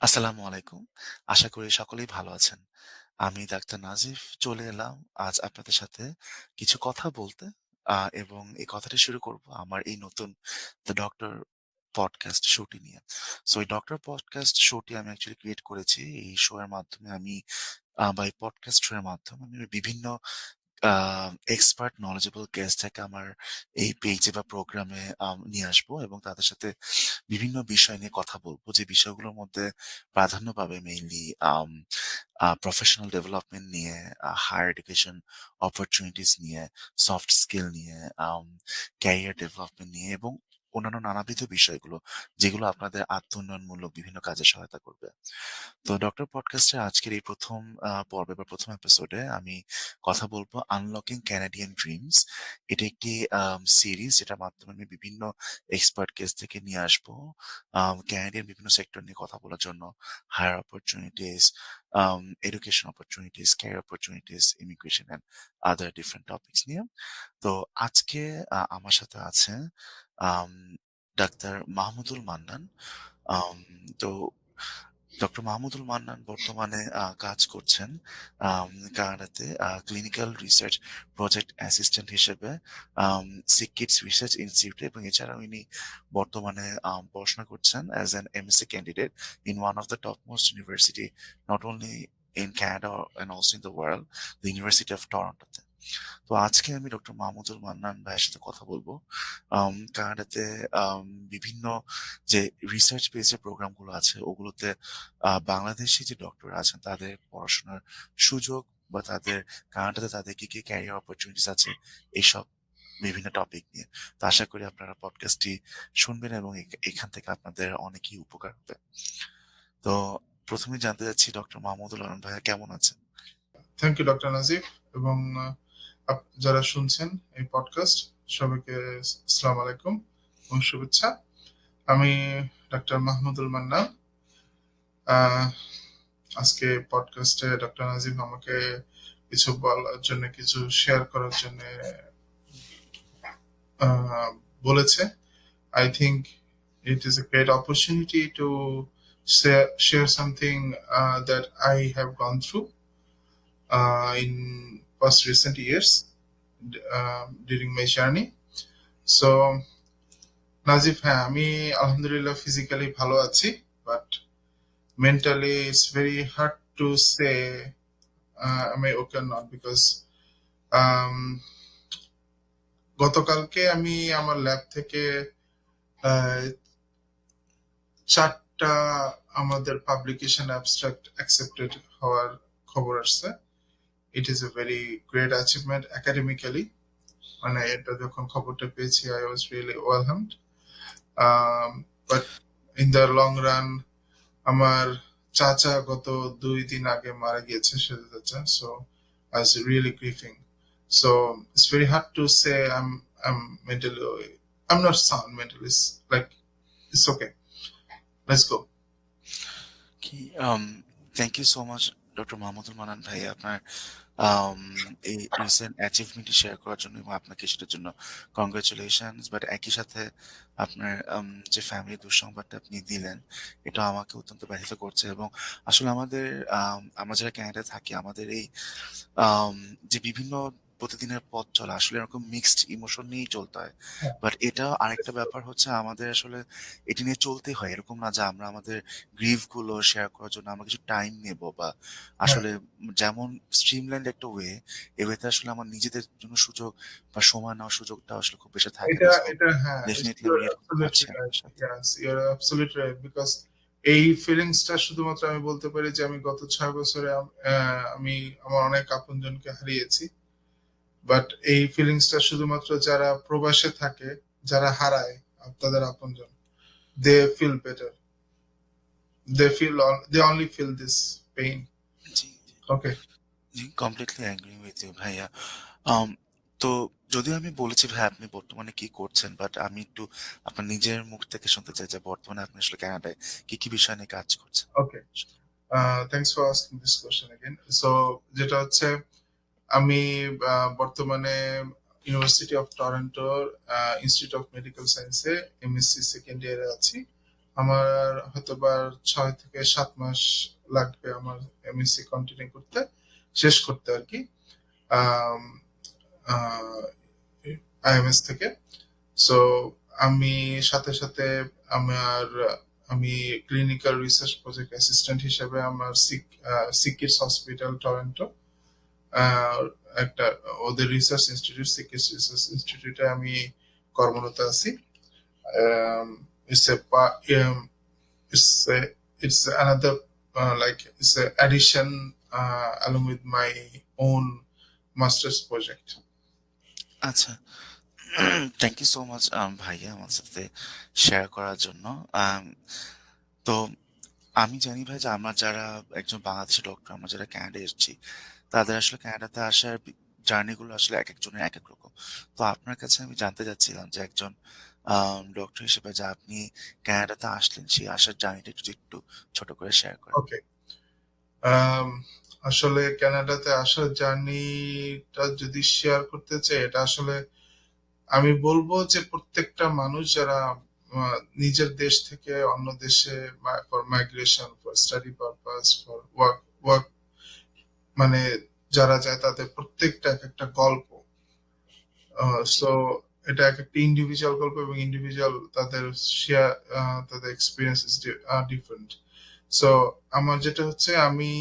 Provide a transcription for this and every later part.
আসসালামু আলাইকুম। আশা করি সকলেই ভালো আছেন। আমি ডাক্তার নাজিফ চলে এলাম আজ আপনাদের সাথে কিছু কথা বলতে। এবং এই কথাটি শুরু করব আমার এই নতুন দ্য ডক্টর পডকাস্ট শোটি নিয়ে। সো এই ডক্টর পডকাস্ট শোটি আমি অ্যাকচুয়ালি ক্রিয়েট করেছি। এই শো এর মাধ্যমে আমি বা এই পডকাস্ট শো এর মাধ্যমে আমি বিভিন্ন আ এক্সপার্ট নলেজেবল গেস্ট থেকে আমার এই পেইজে বা প্রোগ্রামে নিয়ে আসবো এবং তাদের সাথে বিভিন্ন বিষয় নিয়ে কথা বলবো। যে বিষয়গুলোর মধ্যে প্রাধান্য পাবে মেইনলি আম আ প্রফেশনাল ডেভেলপমেন্ট নিয়ে, হায়ার এডুকেশন অপরচুনিটিস নিয়ে, সফট স্কিল নিয়ে, ক্যারিয়ার ডেভেলপমেন্ট নিয়ে এবং অন্যান্য নানাবিধ বিষয়গুলো যেগুলো আপনাদের আত্ম-উন্নয়নমূলক বিভিন্ন কাজে সহায়তা করবে। তো ডক্টর পডকাস্টের আজকের এই ১ম পর্বে বা ১ম এপিসোডে আমি কথা বলবো আনলকিং ক্যানাডিয়ান ড্রিমস। এটা একটি সিরিজ যেটার মাধ্যমে আমি বিভিন্ন এক্সপার্ট গেস্ট থেকে নিয়ে আসবো। ক্যানাডিয়ান বিভিন্ন সেক্টর নিয়ে কথা বলার জন্য higher opportunities, education opportunities, career opportunities, immigration and other different topics নিয়ে। তো আজকে আমার সাথে আছে আম ডাক্তার মাহমুদুল মান্নান। আম তো ডক্টর মাহমুদুল মান্নান বর্তমানে কাজ করছেন আম কানাডাতে ক্লিনিক্যাল রিসার্চ প্রজেক্ট অ্যাসিস্ট্যান্ট হিসেবে সিকিডস রিসার্চ ইনস্টিটিউটে এবং এছাড়াও ইনি বর্তমানে পড়াশোনা করছেন as an MSc candidate in one of the top most university not only in Canada and also in the world, the university of টরন্টোতে। তো আজকে আমি ডক্টর মাহমুদুল মান্নান ভাইয়ের সাথে কথা বলবো কানাডাতে বিভিন্ন যে রিসার্চ বেসড প্রোগ্রামগুলো আছে ওগুলোতে বাংলাদেশি যে ডক্টর আছেন তাদের পড়াশোনার সুযোগ বা তাদের কানাডাতে তাদের কি কি ক্যারিয়ার অপরচুনিটিস আছে এইসব বিভিন্ন টপিক নিয়ে। তো আশা করি আপনারা পডকাস্টটি শুনবেন এবং এখান থেকে আপনাদের অনেকই উপকার হবে। তো প্রথমে জানতে চাচ্ছি ডক্টর মাহমুদুল আলম ভাইয়া কেমন আছেন? থ্যাংক ইউ ডক্টর নাজিফ এবং যারা শুনছেন এই পডকাস্ট সবাইকে আসসালামু আলাইকুম এবং শুভেচ্ছা। আমি ডক্টর মাহমুদুল মান্নান। আহ, আজকে পডকাস্টে ডক্টর নাজিফ আমাকে কিছু বলার জন্য, কিছু শেয়ার করার জন্য আহ, বলেছে। I think it is a great opportunity to share something that I have gone through in past recent years during my journey. So Nazif, হ্যাঁ, আমি আলহামদুলিল্লাহ ফিজিক্যালি ভালো আছি, but mentally it's very hard to say আমি okay not, because গতকালকে আমি আমার lab থেকে আহ, 4টা আমাদের পাবলিকেশন অ্যাবস্ট্রাক্ট অ্যাকসেপ্টেড হওয়ার খবর আসছে। It is a very great achievement academically. মানে এটা যখন খবরটা পেয়েছি, I was really welcomed. But in the long run আমার চাচা গত 2 দিন আগে মারা গিয়েছে, সেজে চাচা। So I was really grieving. So it's very hard to say I'm mentally, I'm not sound mentally. It's like it's okay. Let's go. কি thank you so much doctor Mahmudul Mannan ভাই আপনার আম এই রিসেন্ট অ্যাচিভমেন্টটি শেয়ার করার জন্য এবং আপনাকে সেটার জন্য কংগ্রাচুলেশনস। বাট একই সাথে আপনার যে ফ্যামিলি দুঃসংবাদটা আপনি দিলেন, এটা আমাকে অত্যন্ত ব্যথিত করছে এবং আসলে আমাদের আমরা যারা কানাডায় থাকি আমাদের এই আম যে বিভিন্ন প্রতিদিনের পথ চলা আসলে এরকম মিক্সড ইমোশন নিয়েই চলতে হয়। হ্যাঁ, বাট এটা আরেকটা ব্যাপার হচ্ছে আমাদের আসলে এটি নিয়ে চলতেই হয়। এরকম না যে আমরা আমাদের গ্রিফ গুলো শেয়ার করার জন্য আমরা কিছু টাইম নেব বা হ্যাঁ, আসলে যেমন স্ট্রিমলাইন্ড একটা ওয়ে, এ ওয়েতে আসলে আমার নিজেদের জন্য সুযোগ বা সময় নেওয়ার সুযোগটা আসলে খুব বেশি থাকে এটা না। সো এটা হ্যাঁ, ডেফিনিটলি আমি you're রিলেট করতে পারছি absolutely right. আপনার সাথে। Yes, you're absolutely right, because এই ফিলিংসটা শুধুমাত্র আমি বলতে পারি যে আমি গত 6 বছরে আমি আমার অনেক আপনজনকে হারিয়েছি। বাট এই ফিলিংসটা শুধুমাত্র যারা প্রবাসে থাকে, যারা হারায় তাদের আপনজন, they feel better, they only feel this pain. জি, ওকে। জি, কমপ্লিটলি এগ্রি উইথ ইউ ভাইয়া। আম তো যদিও আমি বলেছি ভাই আপনি বর্তমানে কি করছেন, বাট আমি একটু আপনার নিজের মুখ থেকে শুনতে চাই যে বর্তমানে আপনি আসলে কানাডায় কি কি বিষয় নিয়ে কাজ করছেন? Okay, thanks for asking this question again. So যেটা হচ্ছে, আমি বর্তমানে ইউনিভার্সিটি অফ টরন্টোর ইনস্টিটিউট অফ মেডিকেল সায়েন্সে এমএসসি সেকেন্ড ইয়ারে আছি। আমার হয়তোবা ৬ থেকে ৭ মাস লাগবে আমার এমএসসি কন্টিনিউ করতে, শেষ করতে আরকি। আম আ আইএমএস থেকে। সো আমি সাথে আমি ক্লিনিক্যাল রিসার্চ প্রজেক্ট অ্যাসিস্ট্যান্ট হিসেবে আমার সিকিস হসপিটাল টরন্টো একটা ওদের রিসার্চ ইনস্টিটিউট, সিকিস রিসার্চ ইনস্টিটিউটে আমি কর্মরত আছি। Um, it's a it's it's another like it's a addition along with my own master's project. আচ্ছা। থ্যাংক ইউ সো মাচ ভাইয়া আমার সাথে শেয়ার করার জন্য। আম তো আমি জানি ভাই যে আমরা যারা একজন বাংলাদেশি ডক্টর, আমরা যারা কানাডায় এসেছি, তাদের আসলে কানাডাতে আসার জার্নি গুলো আসলে একেকজনের একেক রকম। তো আপনার কাছে আমি জানতে চাচ্ছিলাম যে একজন ডক্টর হিসেবে যে আপনি কানাডাতে আসলেন, সেই আসার জার্নিটা একটু একটু ছোট করে শেয়ার করেন। ওকে, আসলে কানাডাতে আসার জার্নিটা যদি শেয়ার করতে চাই, এটা আসলে আমি বলবো যে প্রত্যেকটা মানুষ যারা নিজের দেশ থেকে অন্য দেশে for migration, for study purpose, for work মানে যারা যায় তাদের প্রত্যেকটা এক একটা গল্প। সো এটা এক একটা ইন্ডিভিজুয়াল গল্প এবং ইন্ডিভিজুয়াল তাদের শেয়ার, তাদের এক্সপিরিয়েন্স ইজ ডিফারেন্ট। সো আমার যেটা হচ্ছে, আমি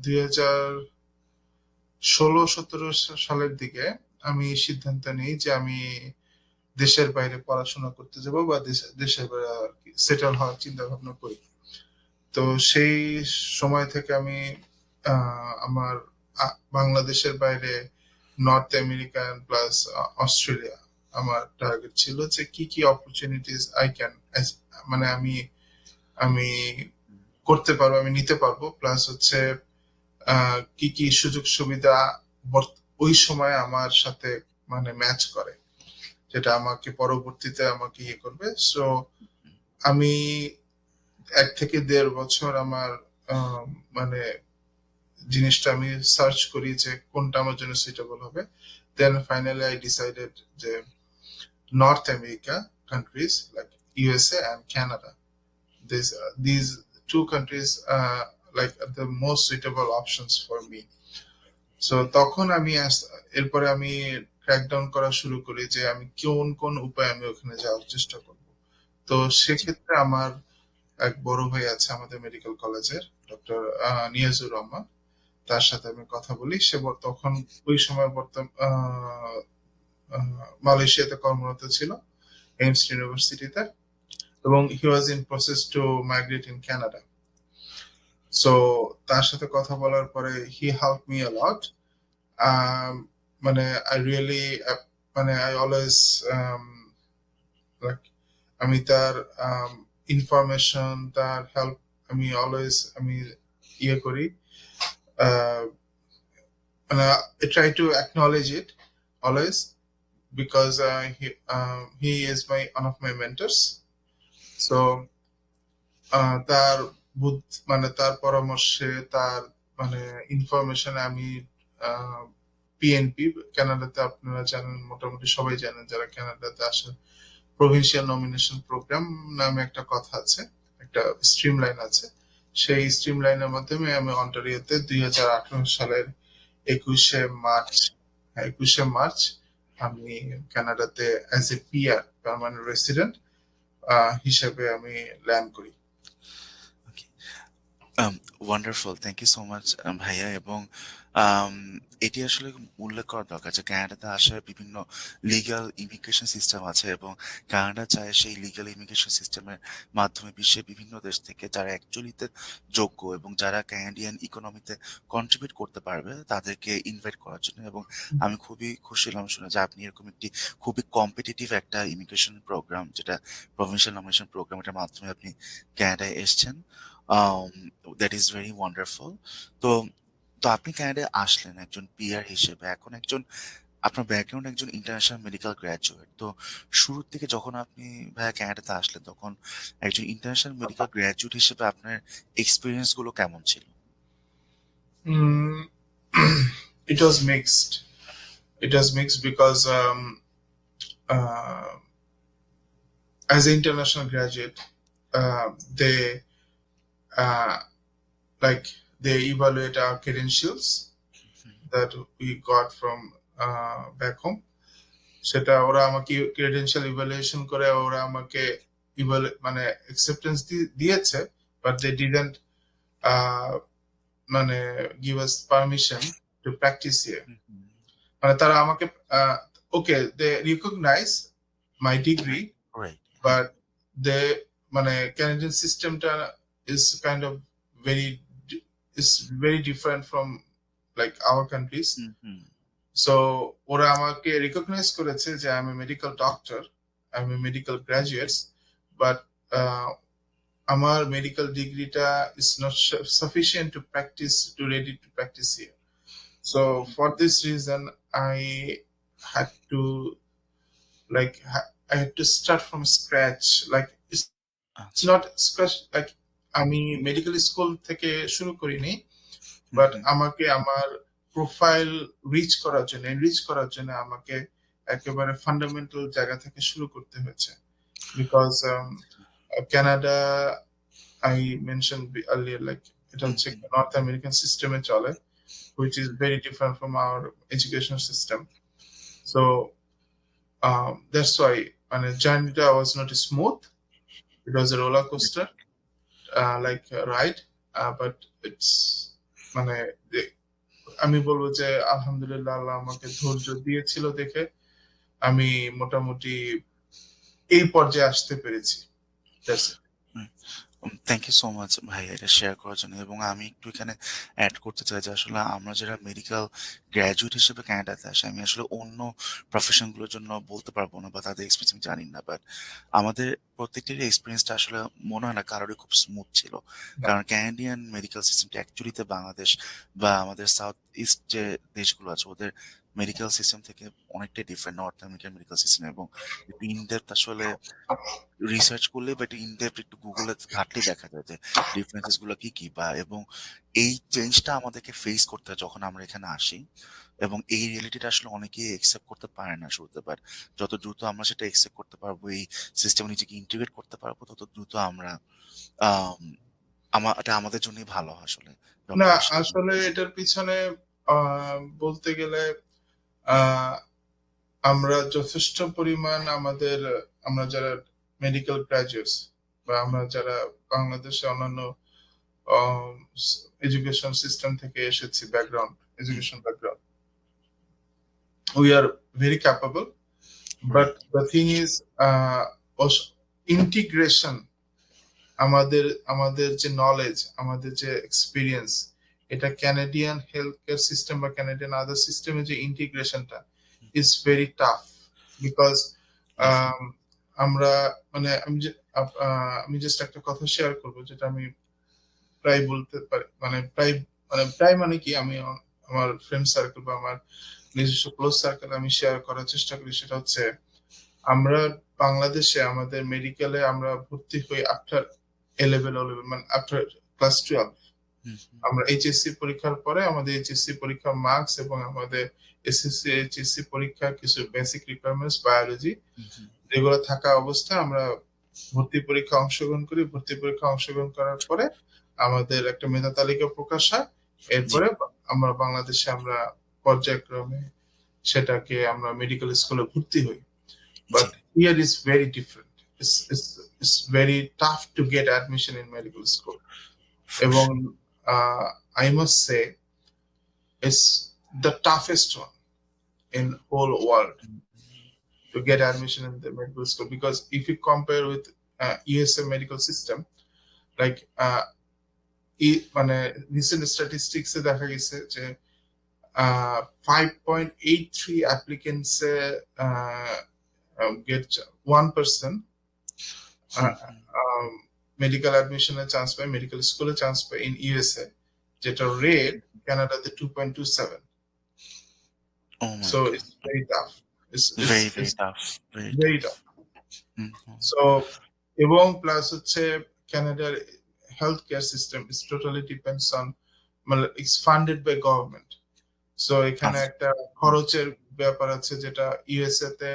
2016-17 সালের দিকে আমি সিদ্ধান্ত নিই যে আমি দেশের বাইরে পড়াশোনা করতে যাব বা দেশের বাইরে সেটেল হওয়ার চিন্তা ভাবনা করি। তো সেই সময় থেকে আমি আমার বাংলাদেশের বাইরে নর্থ আমেরিকান প্লাস অস্ট্রেলিয়া আমার টার্গেট ছিল, যে কি কি অপরচুনিটিস আই ক্যান, মানে আমি করতে পারবো, আমি নিতে পারবো, প্লাস হচ্ছে কি কি সুযোগ সুবিধা ওই সময় আমার সাথে মানে ম্যাচ করে, যেটা আমাকে পরবর্তীতে আমাকে ইয়ে করবে। সো আমি 1 থেকে 1.5 বছর আমার মানে জিনিসটা আমি সার্চ করি যে কোনটা আমার জন্য সুইটেবল হবে। দেন ফাইনালি আই ডিসাইডেড যে north America countries like USA and Canada, these two countries like the most suitable options for me. So তখন আমি এরপরে আমি ক্র্যাক ডাউন করা শুরু করি যে আমি কোন কোন উপায়ে আমি ওখানে যাওয়ার চেষ্টা করব। তো সেক্ষেত্রে আমার এক বড় ভাই আছে আমাদের মেডিকেল কলেজের, ডক্টর নিয়াজুর রহমান, তার সাথে আমি কথা বলি। সে তখন ওই সময় মালয়েশিয়াতে কর্মরত ছিল, এইমস ইউনিভার্সিটিতে, এবং he was in process to migrate in Canada. So তার সাথে কথা বলার পরে হি হেল্প মি আ লট। মানে আই রিয়েলি মানে আই অলওয়েজ লাইক আমি তার ইনফরমেশন, তার হেল্প আমি অলওয়েজ আমি ইয়ে করি, and I try to acknowledge it always, because he is one of my mentors. So তার মানে তার পরামর্শে, তার মানে ইনফরমেশনে আমি পিএনপি, কানাডাতে আপনারা জানেন, মোটামুটি সবাই জানেন যারা কানাডাতে আসেন, প্রভিন্সিয়াল নমিনেশন প্রোগ্রাম নামে একটা কথা আছে, একটা স্ট্রিম লাইন আছে। সেই স্ট্রিম লাইনের মাধ্যমে আমি অন্টারিওতে 2018 সালের 21শে মার্চ আমি কানাডাতে as a PR, permanent resident হিসেবে আমি ল্যান্ড করি। Wonderful, thank you so much ভাইয়া। এবং এটি আসলে উল্লেখ করা দরকার যে কানাডাতে আসার বিভিন্ন লিগ্যাল ইমিগ্রেশন সিস্টেম আছে, এবং কানাডা চায় সেই লিগ্যাল ইমিগ্রেশন সিস্টেমের মাধ্যমে বিশ্বের বিভিন্ন দেশ থেকে যারা অ্যাকচুয়ালিতে যোগ্য এবং যারা কানাডিয়ান ইকোনমিতে কন্ট্রিবিউট করতে পারবে তাদেরকে ইনভাইট করার জন্য। এবং আমি খুবই খুশি হলাম শুনে যে আপনি এরকম একটি খুবই কম্পিটিটিভ একটা ইমিগ্রেশন প্রোগ্রাম, যেটা প্রভিন্সিয়াল নমিনেশন প্রোগ্রাম, এটার মাধ্যমে আপনি কানাডায় এসছেন। That is very wonderful. তো তো আপনি কানাডায় আসলেন একজন পিআর হিসেবে, এখন একজন আপনার ব্যাকগ্রাউন্ড একজন ইন্টারন্যাশনাল মেডিকেল গ্র্যাজুয়েট। তো শুরুর থেকে যখন আপনি ভাইয়া কানাডাতে আসলেন, তখন একজন ইন্টারন্যাশনাল মেডিকেল গ্র্যাজুয়েট হিসেবে আপনার এক্সপিরিয়েন্স গুলো কেমন ছিল? It was mixed. It was mixed because as an international graduate, they uh, like they evaluate our credentials that we got from back home. সেটা ওরা আমাকে ক্রেডেনশিয়াল ইভালুয়েশন করে ওরা আমাকে মানে অ্যাকসেপ্টেন্স দিয়েছে, বাট দে ডিডন্ট মানে give us permission to practice here. মানে তারা আমাকে okay they recognize my degree, Right. But they মানে ক্যানাডিয়ান সিস্টেমটা is kind of very is very different from like our countries. So ওরা আমাকে recognise করেছে যে I am a medical doctor, I am a medical graduate, but আমার medical ডিগ্রিটা is not sufficient to practise, to ready to practice here. So for this reason I had to I had to start from scratch. Like it's not scratch, like আমি medical school থেকে শুরু করিনি, but আমাকে আমার profile rich করার জন্য আমাকে একেবারে ফান্ডামেন্টাল জায়গা থেকে শুরু করতে হয়েছে। Because Canada, I mention earlier, like এটা হচ্ছে নর্থ আমেরিকান সিস্টেমে চলে, which is very different from our education system. So that's why journey was not smooth. It was a roller coaster, like a ride, but it's আমি বলবো যে আলহামদুলিল্লাহ আল্লাহ আমাকে ধৈর্য দিয়েছিল দেখে আমি মোটামুটি এই পর্যায়ে আসতে পেরেছি। থ্যাংক ইউ সো মাচ ভাই এটা শেয়ার করার জন্য। এবং আমি একটু এখানে অ্যাড করতে চাই যে আসলে আমরা যারা মেডিকেল গ্র্যাজুয়েট হিসেবে ক্যানাডাতে আসি, আমি আসলে অন্য প্রফেশনগুলোর জন্য বলতে পারবো না বা তাদের এক্সপিরিয়েন্স আমি জানি না, বাট আমাদের প্রত্যেকটির এক্সপিরিয়েন্সটা আসলে মনে হয় না কারোরই খুব স্মুথ ছিল। কারণ ক্যানাডিয়ান মেডিকেল সিস্টেমটা অ্যাকচুয়ালিতে বাংলাদেশ বা আমাদের সাউথ ইস্ট যে দেশগুলো আছে ওদের মেডিকেল সিস্টেম থেকে অনেকটাই different north American medical system. এবং ইনডেপথ আসলে রিসার্চ করলে বা ইনডেপথ একটু গুগলে ঘাটলে দেখা যায় যে ডিফারেন্সেস গুলো কি কি বা এবং এই চেঞ্জটা আমাদেরকে ফেস করতে হয় যখন আমরা এখানে আসি। এবং এই রিয়েলিটিটা আসলে অনেকেই একসেপ্ট করতে পারে না শুরুতে, বাট যত দ্রুত আমরা সেটা একসেপ্ট করতে পারবো, এই সিস্টেমে নিজেকে ইন্টিগ্রেট করতে পারবো, তত দ্রুত আমরা এটা আমাদের জন্যই ভালো আসলে। না আসলে এটার পিছনে বলতে গেলে আমরা যথেষ্ট পরিমাণ আমরা যারা মেডিকেল গ্রাজুয়েটস বা আমরা যারা বাংলাদেশে অন্যান্য এডুকেশন সিস্টেম থেকে এসেছি, background education background, we are very capable, but the thing is integration, আমাদের যে নলেজ, আমাদের যে এক্সপিরিয়েন্স, এটা ক্যানাডিয়ান হেলথ কেয়ার সিস্টেম বা ক্যানাডিয়ান আদার সিস্টেমে যে ইন্টিগ্রেশনটা is very tough, because আমরা আমি জাস্ট একটা কথা শেয়ার করবো যেটা আমি প্রায় বলতে পারি, প্রায় কি আমি আমার ফ্রেন্ড সার্কেল বা আমার নিজস্ব ক্লোজ সার্কেল আমি শেয়ার করার চেষ্টা করি। সেটা হচ্ছে আমরা বাংলাদেশে আমাদের মেডিকেলে আমরা ভর্তি হই আফটার A-level, মানে আফটার ক্লাস 12। আমরা এইচএসসি পরীক্ষার পরে আমাদের এইচএসসি পরীক্ষার মার্কস এবং আমাদের এসএসসি এইচএসসি পরীক্ষার কিছু বেসিক রিকোয়ারমেন্টস বায়োলজি যেগুলো থাকা অবস্থায় আমরা ভর্তি পরীক্ষা অংশগ্রহণ করি। ভর্তি পরীক্ষা অংশগ্রহণ করার পরে আমাদের একটা মেধা তালিকা প্রকাশ হয়। এরপরে আমরা বাংলাদেশে আমরা পর্যায়ক্রমে সেটাকে আমরা মেডিকেল স্কুলে ভর্তি হই। But here is very different. It's very tough to get admission in medical school. এবং I must say it's the toughest one in whole world to get admission in the medical school, because if you compare with USA medical system, like recent statistics এ দেখা গেছে যে 5.83 applicants get 1% medical admission এ chance পায়, medical স্কুলে chance পায় in USA, যেটা rate কানাডাতে 2.27. So it's very tough. It's very tough. Very tough. So এবং plus হচ্ছে কানাডার health care system is totally depends on, it's funded by government. So এখানে একটা খরচের ব্যাপার আছে, যেটা ইউএসএ তে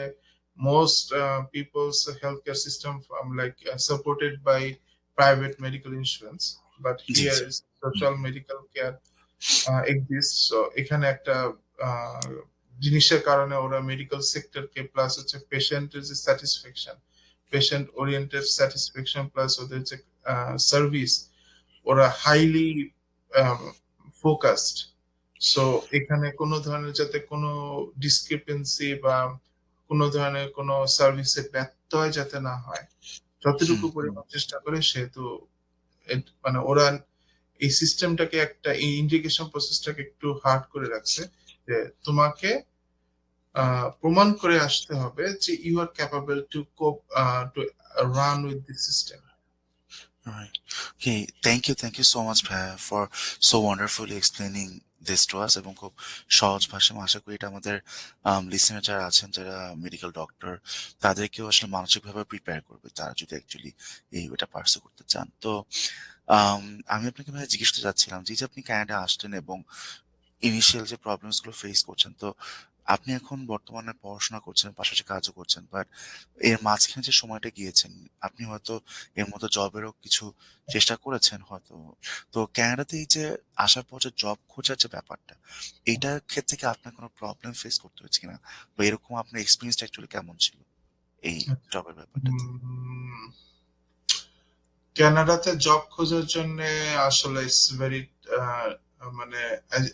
most people's healthcare system supported by private medical insurance, but G, here G. is hmm, social medical care exists. So এখানে একটা আহ, জিনিসের কারণে ওরা মেডিকেল সেক্টরকে প্লাস হচ্ছে পেশেন্টের যে satisfaction, patient oriented satisfaction plus ওদের যে সার্ভিস, ওরা হাইলি ফোকাসড। সো এখানে কোনো ধরনের যাতে কোনো ডিসক্রিপেন্সি বা কোনো ধরনের কোনো সার্ভিসে ব্যত্যয় যাতে না হয়, হুম, যতটুকু হুম। পরিমাণ চেষ্টা করে সেহেতু মানে ওরা এই সিস্টেমটাকে একটা এই ইন্টিগ্রেশন প্রসেসটাকে একটু হার্ড করে রাখছে, যে তোমাকে প্রমাণ করে আসতে হবে যে you are capable to cope to run with this system. Right. Okay. Thank you so much, Bhaiya, for so wonderfully explaining this to us এবং খুব সহজ ভাষায় আশা করি এটা আমাদের লিসেনার যারা আছেন যারা মেডিকেল ডক্টর তাদেরকেও আসলে মানসিকভাবে প্রিপেয়ার করবে তারা যদি অ্যাকচুয়ালি এই ওটা পার্সু করতে চান। তো আম আমি আপনাকে ভাইয়া জিজ্ঞেস করতে চাচ্ছিলাম যে, এই যে আপনি কানাডা আসলেন এবং ইনিশিয়াল যে প্রবলেমস গুলো ফেস করছেন, তো আপনি এখন বর্তমানে পড়াশোনা করছেন, পাশাপাশি কাজও করছেন। বাট এর মাঝখানে যে সময়টা গিয়েছেন, আপনি হয়তো এর মধ্যে জবেরও কিছু চেষ্টা করেছেন হয়তো। তো কানাডাতে এই যে আসার পর যে জব খোঁজার যে ব্যাপারটা, এইটার ক্ষেত্রে কি আপনার কোনো প্রবলেম ফেস করতে হয়েছে কিনা? বা এরকম আপনার এক্সপেরিয়েন্সটা অ্যাকচুয়ালি কেমন ছিল এই জবের ব্যাপারটাতে? উম, কানাডাতে জব খোঁজার জন্য আসলে ইটস ভেরি মানে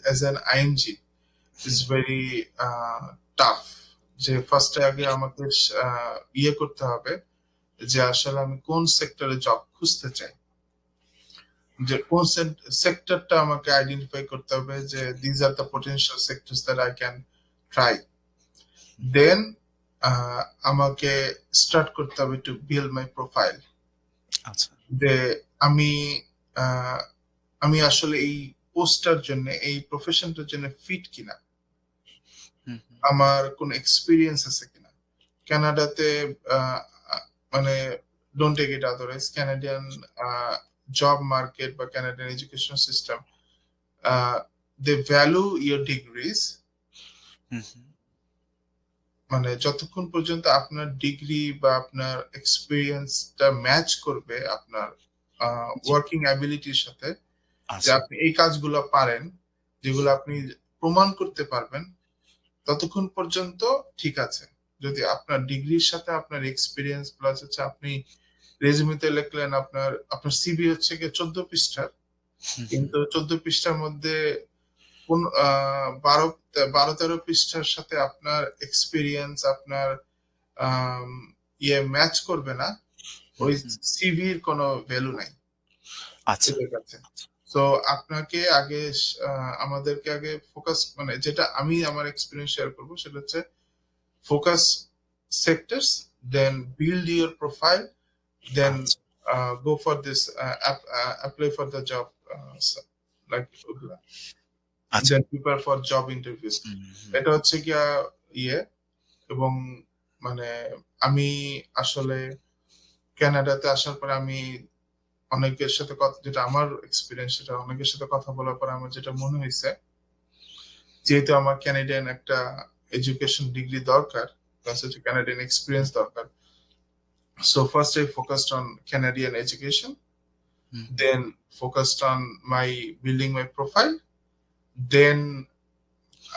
as an ING it's hmm, very tough. যে ফার্স্টে আগে আমাকে ইয়ে করতে হবে যে আসলে আমি কোন সেক্টরে জব খুঁজতে চাই, যে কোন সেক্টরটা আমাকে আইডেন্টিফাই করতে হবে যে these are the potential sectors that I can try. Hmm, then আমাকে স্টার্ট করতে হবে টু বিল্ড মাই প্রোফাইল, আচ্ছা। যে আমি আহ, আমি আসলে এই পোস্টটার জন্য এই প্রফেশনটার জন্য ফিট কিনা, হুম, হুম, আমার কোন এক্সপিরিয়েন্স আছে কিনা। কানাডাতে আহ, আহ, মানে don't take it otherwise, Canadian job market বা Canadian education system, they value your degrees. Hmm, hmm, মানে যতক্ষণ পর্যন্ত আপনার ডিগ্রি বা আপনার এক্সপিরিয়েন্সটা ম্যাচ করবে আপনার জি, ওয়ার্কিং অ্যাবিলিটির সাথে, যে আচ্ছা। আপনি এই কাজগুলো পারেন, যেগুলো আপনি প্রমাণ করতে পারবেন, ততক্ষণ পর্যন্ত ঠিক আছে। যদি আপনার ডিগ্রির সাথে আপনার এক্সপিরিয়েন্স প্লাস হচ্ছে আপনি রেজুমেতে লিখলেন আপনার আপনার সিভি হচ্ছে গিয়ে 14 পৃষ্ঠার, হুম, হুম, কিন্তু 14 পৃষ্ঠার মধ্যে কোন 12-13 পৃষ্ঠার সাথে আপনার এক্সপিরিয়েন্স আপনার আম, ইয়ে ম্যাচ করবে না, হুম, ওই হুম, সিভির কোনো ভ্যালু নাই আচ্ছা। এদের কাছে। তো আপনাকে আগে আমাদেরকে আগে ফোকাস, মানে যেটা আমি আমার এক্সপিরিয়েন্স শেয়ার করবো সেটা হচ্ছে focus sectors, then build your profile, then আচ্ছা, go for this apply for the job, like আচ্ছা। then prepare for job interviews. হুম, হুম, এটা হচ্ছে গিয়া ইয়ে। এবং মানে আমি আসলে কানাডাতে আসার পরে আমি অনেকের সাথে কথা, যেটা আমার এক্সপিরিয়েন্স, সেটা অনেকের সাথে কথা বলার পরে আমার যেটা মনে হয়েছে, যেহেতু আমার ক্যানাডিয়ান একটা এডুকেশন ডিগ্রি দরকার প্লাস হচ্ছে ক্যানাডিয়ান এক্সপিরিয়েন্স দরকার, so first I focused on Canadian education, hmm, then focused on my building my profile, then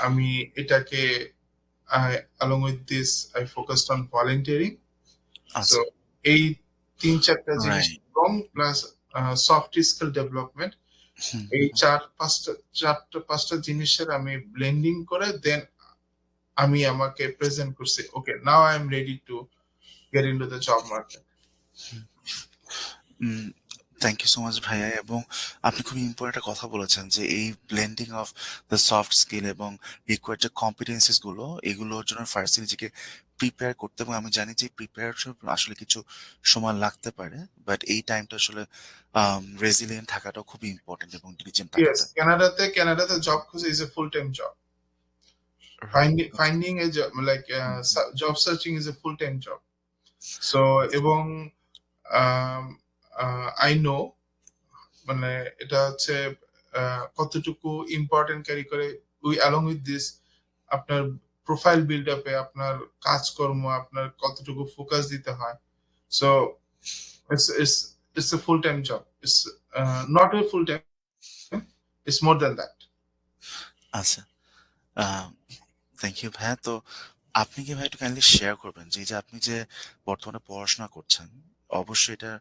আমি এটাকে along with this I focused on volunteering. So আচ্ছা। এই 3-4টা জিনিস রাইট। এবং প্লাস সফট স্কিল ডেভেলপমেন্ট, হুম, এই হুম। 4-5টা জিনিসের আমি ব্লেন্ডিং করে দেন আমি আমাকে প্রেজেন্ট করছি, okay now I am ready to get into the job market. Um thank you so much ভাইয়া এবং আপনি খুবই ইম্পোর্টেন্ট একটা কথা বলেছেন যে এই blending of the soft skill এবং রিকোয়ার্ড যে কম্পিটেন্সিস গুলো এগুলোর জন্য ফার্স্ট নিজেকে প্রিপেয়ার করতে এবং আমি জানি যে প্রিপেয়ার আসলে কিছু সময় লাগতে পারে বাট এই টাইমটা আসলে রেজিলিয়েন্ট থাকাটাও খুবই ইম্পর্টেন্ট এবং ডিলিজেন্ট ইয়েস, থাকাটা কানাডাতে জব খুঁজে is a full time job. Right Finding a job, like job searching is a full time job. So এবং আই নো মানে এটা হচ্ছে কতটুকু ইম্পর্টেন্ট ক্যারি করে, উই অ্যালং উইথ দিস আপনার প্রোফাইল বিল্ড আপে আপনার কাজকর্ম আপনার কতটুকু ফোকাস দিতে হয়। So it's a full time job. It's not a full time, it's more than that. আচ্ছা। আ থ্যাংক ইউ ভাইয়া। তো আপনি কি ভাই একটু কাইন্ডলি শেয়ার করবেন যে, এই যে আপনি যে বর্তমানে পড়াশোনা করছেন, অবশ্যই এটা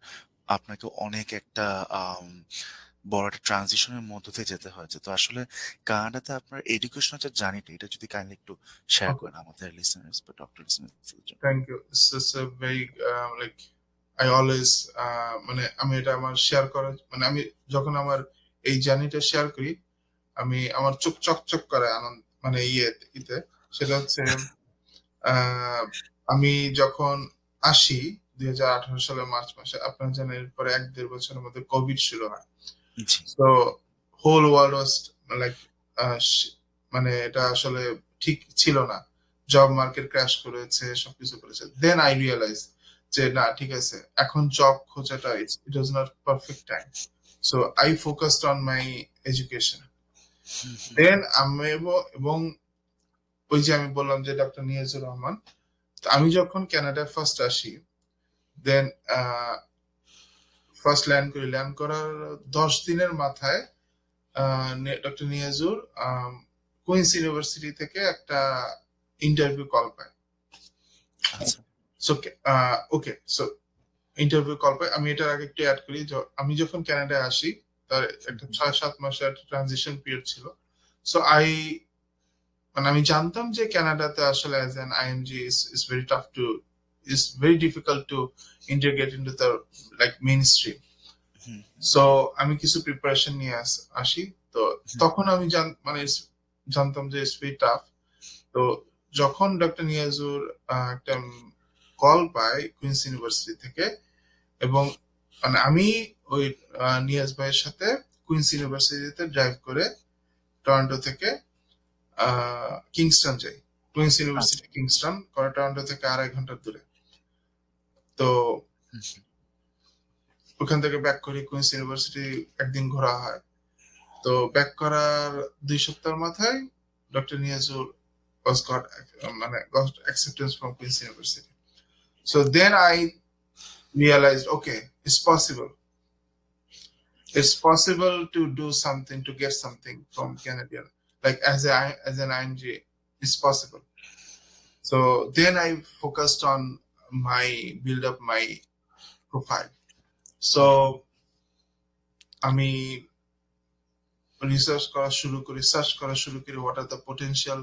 আপনাকে অনেক একটা আম বড় একটা ট্রানজিশন এর মধ্য দিয়ে যেতে হয়েছে। তো আসলে কানাডাতে আপনার এডুকেশনাল যে জার্নিটা এটা যদি কাইন্ডলি একটু শেয়ার Okay, করেন আমাদের লিসেনার্স বা ডক্টর লিসেনার্স এর জন্য। thank you. It's a very like I always মানে আমি এটা আমার শেয়ার করার মানে আমি যখন আমার এই জার্নিটা শেয়ার করি আমি আমার চোখ চকচক করে আনন্দ মানে ইতে সেটা হচ্ছে আহ, আমি যখন আসি 2018 সালের মার্চ মাসে আপনারা জানেন এরপরে 1-1.5 বছরের মধ্যে কোভিড শুরু হয়। জি। তো হোল ওয়ার্ল্ড ওয়াজ লাইক মানে এটা আসলে ঠিক ছিল না, জব মার্কেট ক্র্যাশ করেছে সবকিছু করেছে। দেন আই রিয়েলাইজ যে না ঠিক আছে এখন জব খোঁজাটা it was not perfect time, so I focused on my education. Hmm, hmm, then আমি এবং ওই যে আমি বললাম যে ডক্টর নিয়াজুর রহমান, তো আমি যখন কানাডায় ফার্স্ট আসি দেন ফার্স্ট ল্যান্ড করার 10 দিনের মাথায় ডক্টর নিয়াজুর কুইন্স ইউনিভার্সিটি থেকে একটা ইন্টারভিউ কল পায়। আচ্ছা। So okay, so interview call পায়। আমি এটার আগে একটু অ্যাড করি, আমি যখন কানাডায় আসি তার একটা 6-7 মাসের একটা ট্রানজিশন পিরিয়ড ছিল। সো মানে আমি জানতাম যে কানাডাতে আসলে as an IMG is very tough to is very difficult to integrate into the like main stream. Hmm, so আমি কিছু প্রিপারেশন নিয়ে আসি। তো হুম, তখন আমি মানে জানতাম যে ইটস ভেরি টাফ। তো যখন ডক্টর নিয়াজুর একটা কল পাই কুইন্স ইউনিভার্সিটি থেকে, এবং মানে আমি ওই নিয়াজ ভাইয়ের সাথে কুইন্স ইউনিভার্সিটিতে ড্রাইভ করে টরন্টো থেকে কিংস্টন যাই। কুইন্স আচ্ছা। ইউনিভার্সিটি কিংস্টন করে টরন্টো থেকে 2.5 ঘন্টা দূরে। তো হুম, হুম, ওখান থেকে ব্যাক করি, কুইন্স ইউনিভার্সিটি একদিন ঘোরা হয়। তো ব্যাক করার 2 সপ্তাহের মাথায় ডক্টর নিয়াজুর মানে got acceptance from Queen's University. So then I realized, okay, it's possible. It's possible to do something, to get something from Canadian, like as an IMG, it's possible. So then I focused on build up my profile. So হুম, আমি research করা শুরু করি, search করা শুরু করি what are the potential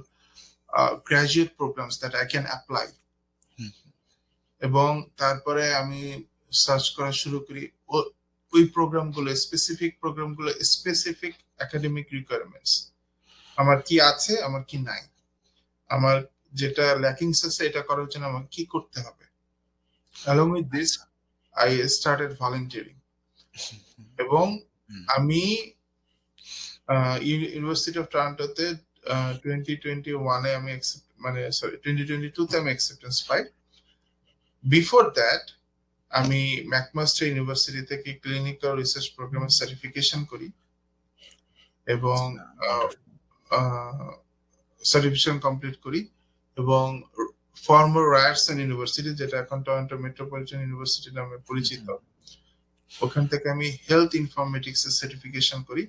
graduate programs that I can apply. হুম, এবং তারপরে আমি সার্চ করা শুরু করি ওই প্রোগ্রামগুলো স্পেসিফিক একাডেমিক রিকোয়ারমেন্টস আমার কি আছে, আমার কি নাই, আমার যেটা ল্যাকিংস আছে এটা করার জন্য আমার কি করতে হবে। along with this আচ্ছা। I started volunteering, হুম, হুম, এবং হুম, আমি ইউনিভার্সিটি অফ টরন্টোতে 2021-এ আমি মানে সরি 2022-তে আমি অ্যাকসেপ্টেন্স পাই। বিফোর দ্যাট আমি ম্যাকমাস্টার ইউনিভার্সিটি থেকে ক্লিনিক্যাল রিসার্চ প্রোগ্রামের সার্টিফিকেশন করি, এবং আচ্ছা। ওয়ান্ডারফুল। সার্টিফিকেশন কমপ্লিট করি। এবং ফর্মার রায়ারসন ইউনিভার্সিটি, যেটা এখন টরন্টো মেট্রোপলিটন ইউনিভার্সিটি নামে হুম, পরিচিত, হুম, ওখান থেকে আমি হেলথ ইনফরমেটিক্স এর সার্টিফিকেশন করি।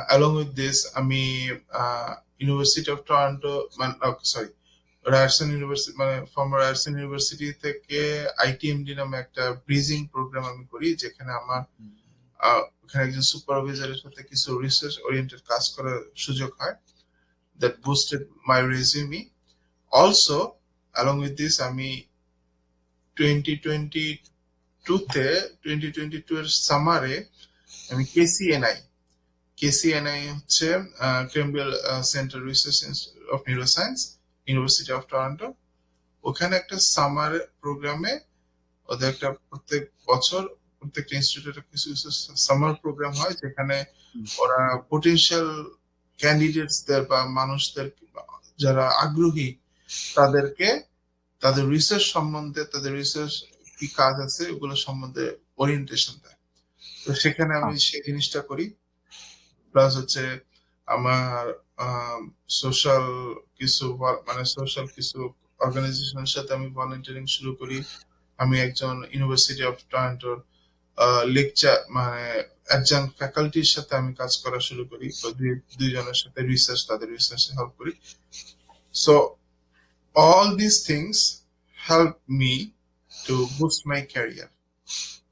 অ্যালং উইথ দিস আমি ইউনিভার্সিটি অফ টরন্টো মানে সরি রায়ারসন ইউনিভার্সিটি মানে ফর্মার রায়ারসন ইউনিভার্সিটি থেকে আইটিএমডি নামে একটা ব্রিজিং প্রোগ্রাম আমি করি, যেখানে আমার হুম, ওখানে একজন সুপারভাইজারের সাথে কিছু রিসার্চ ওরিয়েন্টেড কাজ করার সুযোগ হয়, that boosted my resume. Also, along with this, আমি 2022-তে 2022 এর সামারে আমি কেসিএনআই হচ্ছে Campbell centre research of neuroscience, university of Toronto, ওখানে একটা সামার প্রোগ্রামে ওদের একটা প্রত্যেক বছর প্রত্যেকটা ইনস্টিটিউটে কিছু কিছু সামার প্রোগ্রাম হয়, যেখানে হুম, ওরা পোটেনশিয়াল ক্যান্ডিডেটসদের বা মানুষদের যারা আগ্রহী তাদেরকে তাদের রিসার্চ সম্বন্ধে, তাদের রিসার্চ কি কাজ আছে ওগুলো সম্বন্ধে ওরিয়েন্টেশন দেয়। তো সেখানে আমি আচ্ছা। সেই জিনিসটা করি। প্লাস হচ্ছে আমার সোশ্যাল মানে সোশ্যাল কিছু অর্গানাইজেশনের সাথে আমি ভলান্টিয়ারিং শুরু করি। আমি একজন ইউনিভার্সিটি অফ টরন্টোর লেকচার মানে অ্যাডজাঙ্ক ফ্যাকাল্টির সাথে আমি কাজ করা শুরু করি। তো দুইজনের সাথে তাদের রিসার্চে হেল্প করি। So all these things help me to boost my career.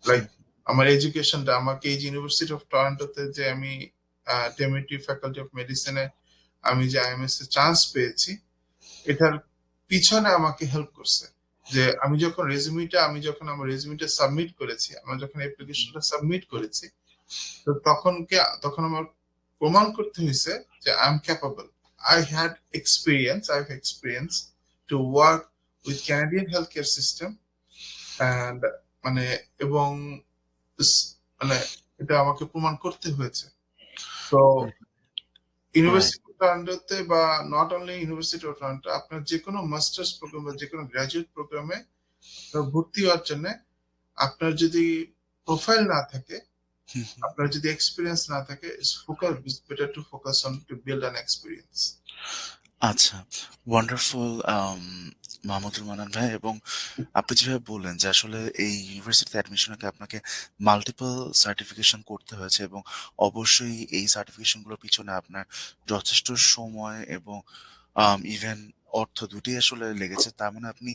Like আমার এডুকেশনটা আমাকে এই ইউনিভার্সিটি অফ টরন্টোতে যে আমি টেমেটিভ ফ্যাকাল্টি অফ মেডিসিনে আমি যে আইএমএস এ চান্স পেয়েছি, এটার পিছনে আমাকে হেল্প করছে। যে আমি যখন আমার রেজিউমিটা সাবমিট করেছি, আমার যখন অ্যাপ্লিকেশনটা সাবমিট করেছি, তো তখন আমার প্রমাণ করতে হয়েছে যে I M capable. I have experience to work with Canadian healthcare system and মানে এবং মানে এটা আমাকে প্রমাণ করতে হয়েছে। তো রাইট। ইউনিভার্সিটি অফ টরন্টোতে বা not only university of Toronto, আপনার যে কোনো মাস্টার্স প্রোগ্রাম বা যে কোনো গ্রাজুয়েট প্রোগ্রামে ভর্তি হওয়ার জন্য আপনার যদি প্রোফাইল না থাকে, আপনার যদি এক্সপিরিয়েন্স না থাকে, it's better to focus on to build an experience. আচ্ছা, ওয়ান্ডারফুল মাহমুদুল মান্নান ভাই। এবং আপনি যেভাবে বললেন যে আসলে এই ইউনিভার্সিটিতে অ্যাডমিশন আগে আপনাকে মাল্টিপল সার্টিফিকেশন করতে হয়েছে এবং অবশ্যই এই সার্টিফিকেশন গুলোর পিছনে আপনার যথেষ্ট সময় এবং ইভেন অর্থ দুটোই আসলে লেগেছে। তার মানে আপনি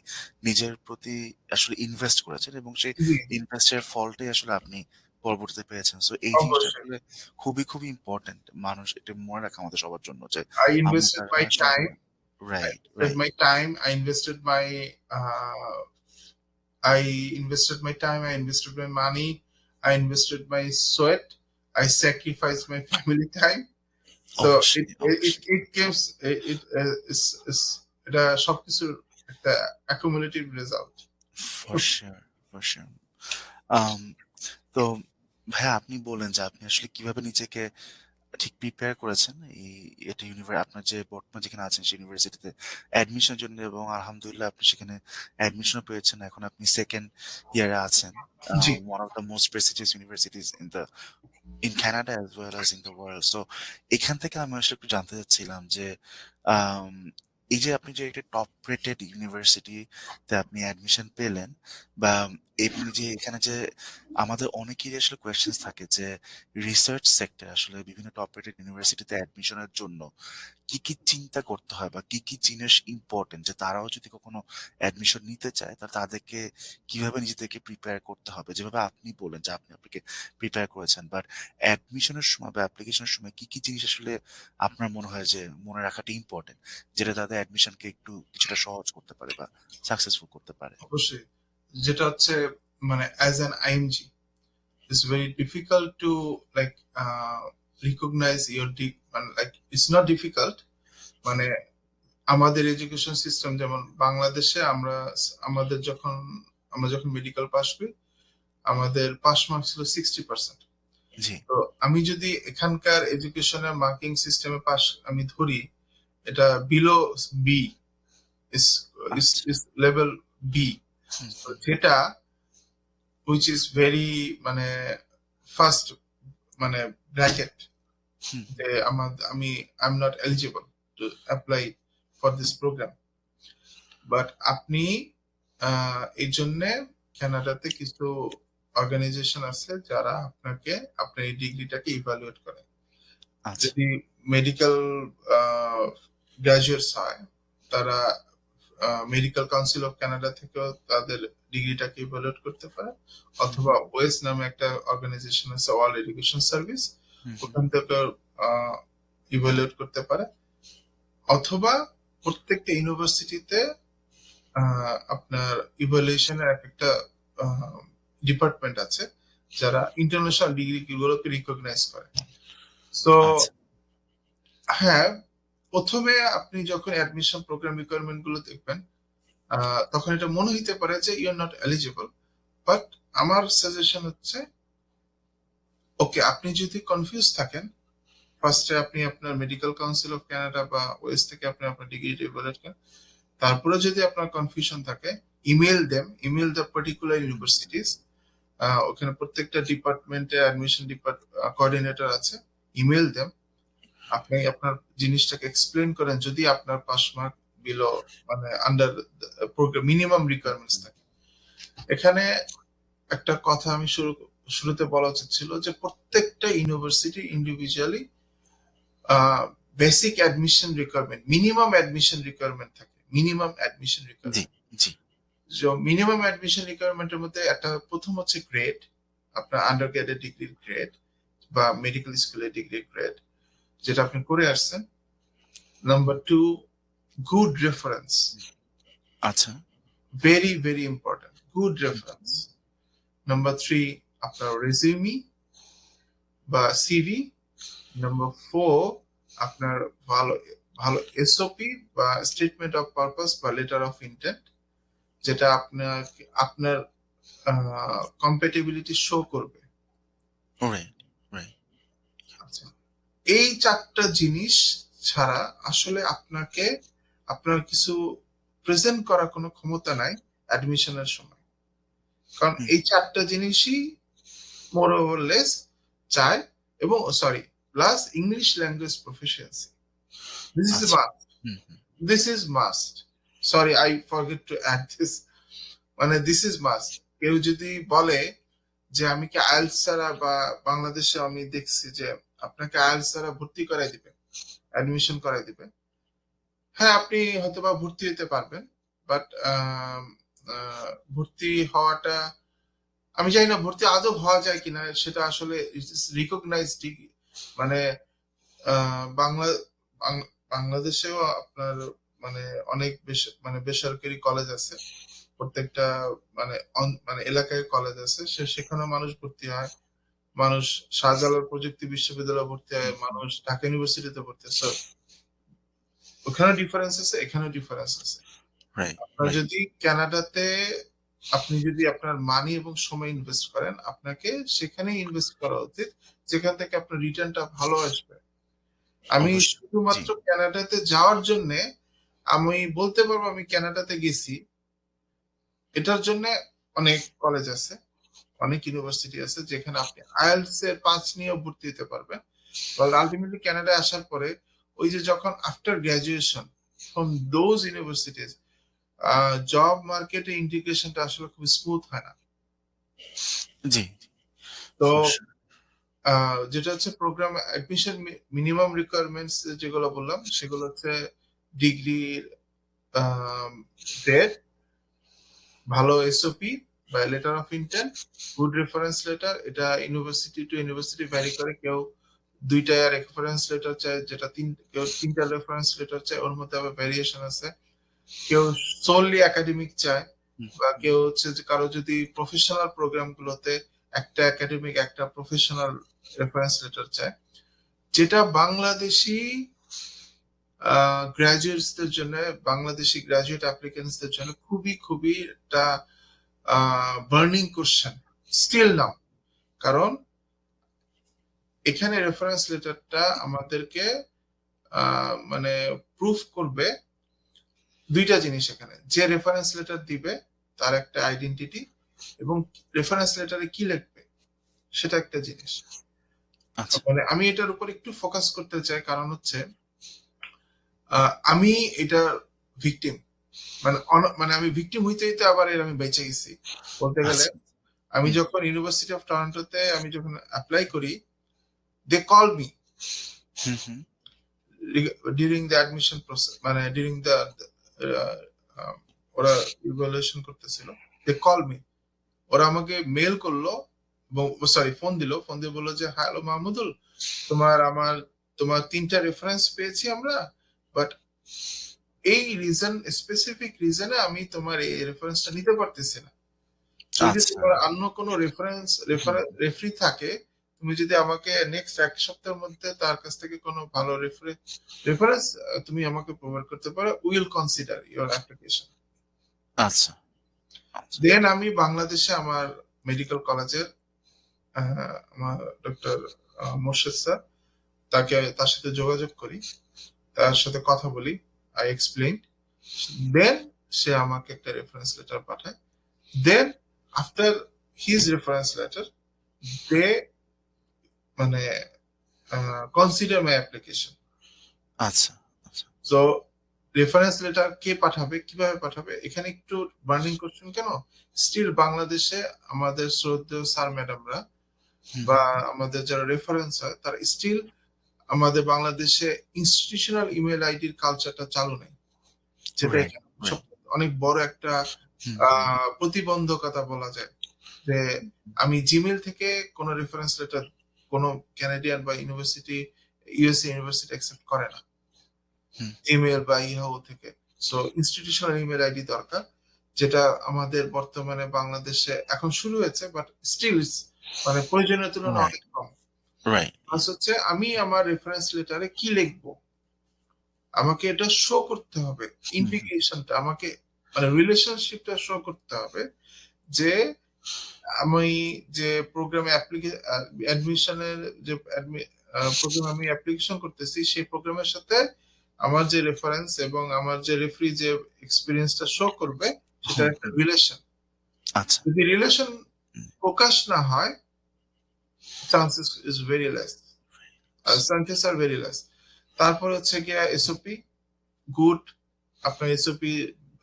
নিজের প্রতি আসলে ইনভেস্ট করেছেন এবং সেই জি, ইনভেস্টের ফলটাই আসলে আপনি পরবর্তীতে পেয়েছেন। সো এই জিনিসটা অবশ্যই। আসলে খুবই, খুবই ইম্পোর্টেন্ট। মানুষ এটা মনে রাখা আমাদের সবার জন্য যে I invested আমরা my আসলে time. Right, right. I invested my I invested my money, I invested my sweat, I sacrificed my family time. So অবশ্যই, অবশ্যই। it gives is এটা সবকিছুর একটা accumulative result. For sure, for sure. Um তো ভাইয়া আপনি বললেন যে আপনি আসলে কিভাবে নিজেকে ঠিক প্রিপেয়ার করেছেন এই এটা আপনার যে বর্তমান যেখানে আছেন সেই ইউনিভার্সিটিতে অ্যাডমিশনের জন্য এবং আলহামদুলিল্লাহ আপনি সেখানে অ্যাডমিশনও পেয়েছেন। এখন আপনি সেকেন্ড ইয়ারে আছেন। জি, one of the most prestigious universities in Canada as well as in the world. So এখান থেকে আমি আসলে একটু জানতে চাচ্ছিলাম যে আম, এই যে আপনি যে একটা টপ রেটেড ইউনিভার্সিটিতে আপনি অ্যাডমিশন পেলেন বা এমনি যে এখানে যে আমাদের অনেকেরই আসলে কোয়েশ্চেন্স থাকে যে রিসার্চ সেক্টর আসলে বিভিন্ন টপ রেটেড ইউনিভার্সিটিতে অ্যাডমিশনের জন্য কি, কি চিন্তা করতে হয় বা কি, কি জিনিস ইম্পোর্টেন্ট যে তারাও যদি কখনো অ্যাডমিশন নিতে চায় তাহলে তাদেরকে কিভাবে নিজেদেরকে প্রিপেয়ার করতে হবে? যেভাবে আপনি বললেন যে আপনি আপনাকে প্রিপেয়ার করেছেন। বাট অ্যাডমিশনের সময় বা অ্যাপ্লিকেশনের সময় কি, কি জিনিস আসলে আপনার মনে হয় যে মনে রাখাটা ইম্পোর্টেন্ট? যেটা তাদের অ্যাডমিশনকে একটু কিছুটা সহজ করতে পারে বা সাকসেসফুল করতে পারে? অবশ্যই। যেটা হচ্ছে মানে as an IMG, it's very difficult to like recognize your মানে like it's not difficult, মানে আমাদের এডুকেশন সিস্টেম যেমন বাংলাদেশে আমাদের যখন আমরা যখন মেডিকেল পাস করি, আমাদের পাস মার্ক ছিল 60%। জি। তো আমি যদি এখানকার এডুকেশনের মার্কিং সিস্টেমে পাস আমি ধরি, এটা বিলো বি, ইস আচ্ছা। ইস লেভেল বি, হুম, হুম, যেটা হুইচ ইজ ভেরি মানে ফার্স্ট মানে ব্র্যাকেট, হুম, যে আমি I am not eligible to apply for this programme. But আপনি এই জন্য কানাডাতে কিছু অর্গানাইজেশন আছে যারা আপনাকে আপনার এই ডিগ্রিটাকে ইভালুয়েট করে। আচ্ছা। যদি মেডিকেল গ্রাজুয়েটস হয়, তারা মেডিকেল কাউন্সিল অফ কানাডা থেকেও তাদের ডিগ্রিটাকে ইভালুয়েট করতে পারে, হুম, অথবা ওয়েস নামে একটা অর্গানাইজেশন আছে, ওয়ার্ল্ড এডুকেশন সার্ভিস, হুম, হুম, ওখান থেকে ইভালুয়েট করতে পারে। অথবা প্রত্যেকটা ইউনিভার্সিটিতে আপনার ইভালুয়েশনের একটা ডিপার্টমেন্ট আছে যারা ইন্টারন্যাশনাল ডিগ্রি গুলোকে রিকগনাইজ করে। সো আচ্ছা। হ্যাঁ, প্রথমে আপনি যখন অ্যাডমিশন প্রোগ্রাম রিকোয়ারমেন্ট গুলো দেখবেন, তখন এটা মনে হইতে পারে যে you are not eligible. But আমার সাজেশন হচ্ছে, ওকে, আপনি যদি কনফিউজ থাকেন, ফার্স্টে আপনি আপনার মেডিকেল কাউন্সিল অফ কানাডা বা ওয়েস থেকে আপনি আপনার ডিগ্রি ইভালুয়েট করেন। তারপরে যদি আপনার কনফিউশন থাকে, ইমেল দ্য পার্টিকুলার ইউনিভার্সিটিস। ওখানে প্রত্যেকটা ডিপার্টমেন্টে অ্যাডমিশন কোঅর্ডিনেটর আছে, ইমেল দেম। আপনি আপনার জিনিসটাকে এক্সপ্লেন করেন যদি আপনার পাস মার্ক বিলো মানে আন্ডার প্রোগ্রাম মিনিমাম রিকোয়ারমেন্টস থাকে। এখানে একটা কথা আমি শুরুতে বলা উচিত ছিল যে প্রত্যেকটা university individually basic admission requirement minimum admission requirement থাকে, মিনিমাম অ্যাডমিশন জি, রিকোয়ারমেন্ট। জি। মিনিমাম অ্যাডমিশন রিকোয়ারমেন্টের মধ্যে একটা প্রথম হচ্ছে গ্রেড, আপনার আন্ডার গ্রেডের ডিগ্রির গ্রেড বা মেডিকেল স্কুলের ডিগ্রির গ্রেড যেটা আপনি করে আসছেন। নাম্বার 2, গুড রেফারেন্স, আচ্ছা। Very very important, good reference. Number 3, আপনার রেজিউমি বা সিভি। নাম্বার 4, আপনার ভালো ভালো এসওপি বা স্টেটমেন্ট অফ পারপাস বা লেটার অফ ইন্টেন্ট, যেটা আপনার কম্পেটিবিলিটি শো করবে। Right, right. আচ্ছা, এই 4টা জিনিস ছাড়া আসলে আপনার কিছু প্রেজেন্ট করার কোনো ক্ষমতা নাই অ্যাডমিশনের সময়, কারণ হুম, এই 4টা জিনিসই মোর ওভার লেস চায়। এবং sorry, plus English language proficiency, this is আচ্ছা। Must, hmm, hmm. This is must. Sorry, I forget to add this, মানে দিস ইজ মাস্ট। কেউ যদি বলে যে আমি কি আইএলটিএস ছাড়া, বা বাংলাদেশে আমি দেখছি যে আপনাকে আইএলটিএস ছাড়া ভর্তি করাই দিবে, অ্যাডমিশন করাই দিবে, হ্যাঁ আপনি হয়তোবা ভর্তি হতে পারবেন, বাট ভর্তি হওয়াটা আমি জানি না ভর্তি আদৌ হওয়া যায় কিনা, সেটা আসলে রিকগনাইজড ডিগ্রি। মানে বাংলা বাংলাদেশেও আপনার মানে অনেক মানে বেসরকারি কলেজ আছে, প্রত্যেকটা মানে মানে এলাকায় কলেজ আছে, সেখানে মানুষ ভর্তি হয়, মানুষ শাহজালাল প্রযুক্তি বিশ্ববিদ্যালয়ে ভর্তি হয়, মানুষ ঢাকা ইউনিভার্সিটিতে ভর্তি হয়। So, ওখানে ডিফারেন্স আছে, এখানেও ডিফারেন্স আছে। রাইট, আপনার রাইট। যদি কানাডাতে আপনি যদি আপনার মানি এবং সময় ইনভেস্ট করেন, আপনাকে সেখানেই ইনভেস্ট করা উচিত যেখান থেকে আপনার রিটার্নটা ভালো আসবে। আমি অবশ্যই। জি, শুধুমাত্র কানাডাতে যাওয়ার জন্য আমি বলতে পারবো আমি কানাডাতে গেছি, এটার জন্য অনেক কলেজ আছে, অনেক ইউনিভার্সিটি আছে যেখানে আপনি আইএলটিএস এর 5 নিয়েও ভর্তি হতে পারবেন। আলটিমেটলি কানাডায় আসার পরে ওই যে যখন after graduation from those universities job মার্কেটে ইন্টিগ্রেশনটা আসলে খুব স্মুথ হয় না। জি। তো ফর সিউর। যেটা হচ্ছে প্রোগ্রাম অ্যাডমিশন মিনিমাম রিকোয়ারমেন্টস যেগুলো বললাম সেগুলো হচ্ছে ডিগ্রির গ্রেড, ভালো এসওপি বা letter of intent, good reference letter. এটা ইউনিভার্সিটি টু ইউনিভার্সিটি ভ্যারি করে, কেউ 2টা রেফারেন্স লেটার চায়, যেটা কেউ 3টা রেফারেন্স লেটার চায়, ওর মধ্যে আবার ভ্যারিয়েশন আছে। কেউ সোললি একাডেমিক চায়, হুম, বা কেউ হচ্ছে যে কারো যদি প্রফেশনাল প্রোগ্রাম গুলোতে একটা একাডেমিক একটা প্রফেশনাল রেফারেন্স লেটার চায়, যেটা বাংলাদেশি গ্রাজুয়েটসদের জন্য, বাংলাদেশি গ্রাজুয়েট অ্যাপ্লিকেন্টসদের জন্য খুবই খুবই একটা বার্নিং কোশ্চেন স্টিল নাও। কারণ এখানে রেফারেন্স লেটারটা আমাদেরকে মানে প্রুফ করবে 2টা জিনিস। এখানে যে রেফারেন্স লেটার দিবে তার একটা আইডেন্টিটি, এবং রেফারেন্স লেটারে কি লিখবে সেটা একটা জিনিস। আচ্ছা। মানে আমি এটার উপর একটু ফোকাস করতে চাই, কারণ হচ্ছে আমি এটা ভিকটিম, মানে মানে আমি ভিকটিম হইতে হইতে আবার এর আমি বেঁচে গেছি বলতে গেলে। আচ্ছা। আমি হুম, যখন ইউনিভার্সিটি অফ টরন্টোতে আমি যখন অ্যাপ্লাই করি, they call me hmm, hmm. During the admission process, মানে ডিউরিং দ্য ওরা ইভালুয়েশন করতেছিল, দে কল মি, ওরা আমাকে মেল করলো, সরি ফোন দিল, ফোন দিয়ে বললো যে হ্যালো মাহমুদুল, তোমার 3টা রেফারেন্স পেয়েছি আমরা, বাট এই স্পেসিফিক রিজনে আমি তোমার এই রেফারেন্সটা নিতে পারতেছি না। যদি আচ্ছা। তোমার অন্য কোনো হুম, রেফারি থাকে, তুমি যদি আমাকে নেক্সট 1 সপ্তাহের মধ্যে তার কাছ থেকে কোনো ভালো রেফারেন্স তুমি আমাকে প্রোভাইড করতে পারো, উইল কনসিডার ইওর অ্যাপ্লিকেশন। আচ্ছা, আচ্ছা। দেন আমি বাংলাদেশে আমার মেডিকেল কলেজের আমার ডক্টর মোর্শেদ স্যার, তার সাথে যোগাযোগ করি, তার সাথে কথা বলি, আই এক্সপ্লেইন, দেন সে আমাকে একটা রেফারেন্স লেটার পাঠায়। Then after his reference letter, they মানে consider my application. আচ্ছা, আচ্ছা। সো রেফারেন্স লেটার কে পাঠাবে, কিভাবে পাঠাবে, এখানে একটু বার্নিং কোশ্চেন কেন? স্টিল বাংলাদেশে আমাদের শ্রদ্ধেয় স্যার ম্যাডামরা হুম, বা হুম। আমাদের যারা রেফারেন্স হয় তারা স্টিল আমাদের বাংলাদেশে ইনস্টিটিউশনাল ইমেল আইডির কালচারটা চালু নেই, যেটা রাইট, এখানে রাইট। অনেক বড় একটা হুম, হুম, প্রতিবন্ধকতা বলা যায়। যে আমি জিমেইল থেকে কোনো রেফারেন্স লেটার কোনো ক্যানাডিয়ান বা ইউনিভার্সিটি, ইউএসএ ইউনিভার্সিটি অ্যাকসেপ্ট করে না হুম। জিমেইল বা ইয়াহু থেকে। সো ইনস্টিটিউশনাল ইমেল আইডি দরকার, যেটা আমাদের বর্তমানে বাংলাদেশে এখন শুরু হয়েছে, বাট স্টিল মানে প্রয়োজনীয় তুলনায় রাইট, অনেক কম। রাইট। প্লাস হচ্ছে আমি আমার রেফারেন্স লেটারে কি লিখবো, আমাকে এটা শো করতে হবে, হুম, হুম। ইন্টিগ্রেশনটা আমাকে মানে রিলেশনশিপটা শো করতে হবে যে আমি যে প্রোগ্রামে অ্যাডমিশনের যে প্রোগ্রাম আমি অ্যাপ্লিকেশন করতেছি সেই প্রোগ্রামের সাথে আমার যে রেফারেন্স এবং আমার যে রেফারি যে এক্সপিরিয়েন্সটা শো করবে হুম, সেটার একটা হুম। রিলেশন। আচ্ছা। যদি রিলেশন হুম, প্রকাশ না হয়, chances is very less, chances are very less. তারপর হচ্ছে গিয়া এসওপি গুড, আপনার এসওপি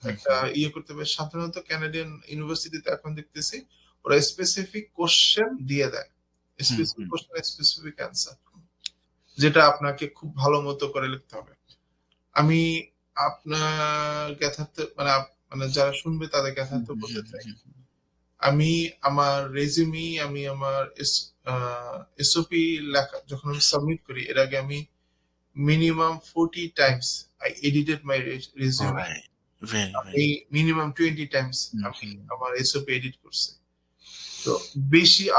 হুম, একটা হুম, ইয়ে করতে হবে। সাধারণত কানাডিয়ান ইউনিভার্সিটিতে এখন দেখতেছি ওরা স্পেসিফিক কোশ্চেন দিয়ে দেয়, হুম, স্পেসিফিক হুম। কোশ্চেন স্পেসিফিক অ্যান্সার, যেটা আপনাকে খুব ভালো মতো করে লিখতে হবে। আমি আপনার জ্ঞাতার্থে মানে মানে যারা শুনবে তাদের হুম, জ্ঞাতার্থে হুম, বলতে হুম, চাই, হুম, হুম। আমি আমার রেজিউমি, আমি আমার এসওপি লেখা যখন আমি সাবমিট করি এর আগে আমি minimum 40 Times I edited my resume. Right. Very, আমি ভেরি। মিনিমাম 20 টাইমস হুম, আমি হুম। আমার এসওপি এডিট করছি। তো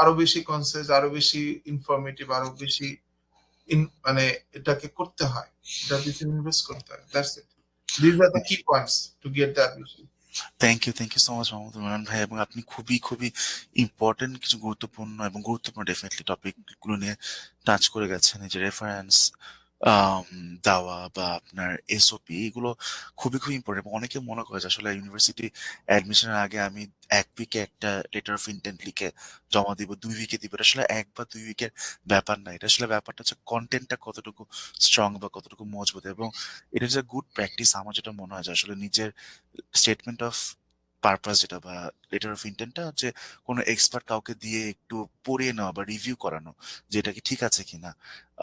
আরো বেশি কনসেস, আরো বেশি ইনফরমেটিভ, আরো বেশি মানে এটাকে করতে হয়, এটার পিছনে ইনভেস্ট করতে হয়। That's it, this are the key points to get that mission. Thank you so much Mohammad Imran ভাই, এবং আপনি খুবই খুবই ইম্পর্টেন্ট কিছু গুরুত্বপূর্ণ এবং গুরুত্বপূর্ণ ডেফিনেটলি টপিক গুলো নিয়ে টাচ করে গেছেন। এই যে রেফারেন্স দেওয়া বা আপনার এসওপি, এগুলো খুবই খুবই ইম্পর্টেন্ট। এবং অনেকে মনে করে যে আসলে ইউনিভার্সিটি অ্যাডমিশনের আগে আমি 1 উইকে একটা লেটার অফ ইন্টেন্ট লিখে জমা দিব, 2 উইকে দিব। এটা আসলে 1 বা 2 উইকের ব্যাপার না। এটা আসলে ব্যাপারটা হচ্ছে কন্টেন্টটা কতটুকু স্ট্রং বা কতটুকু মজবুত, এবং এটা যে গুড প্র্যাকটিস। আমার যেটা মনে হয় যে আসলে নিজের স্টেটমেন্ট অফ পারপাস যেটা বা লেটার অফ ইন্টেন্টটা যে কোনো এক্সপার্ট কাউকে দিয়ে একটু পড়িয়ে নেওয়া বা রিভিউ করানো যে এটা কি ঠিক আছে কিনা,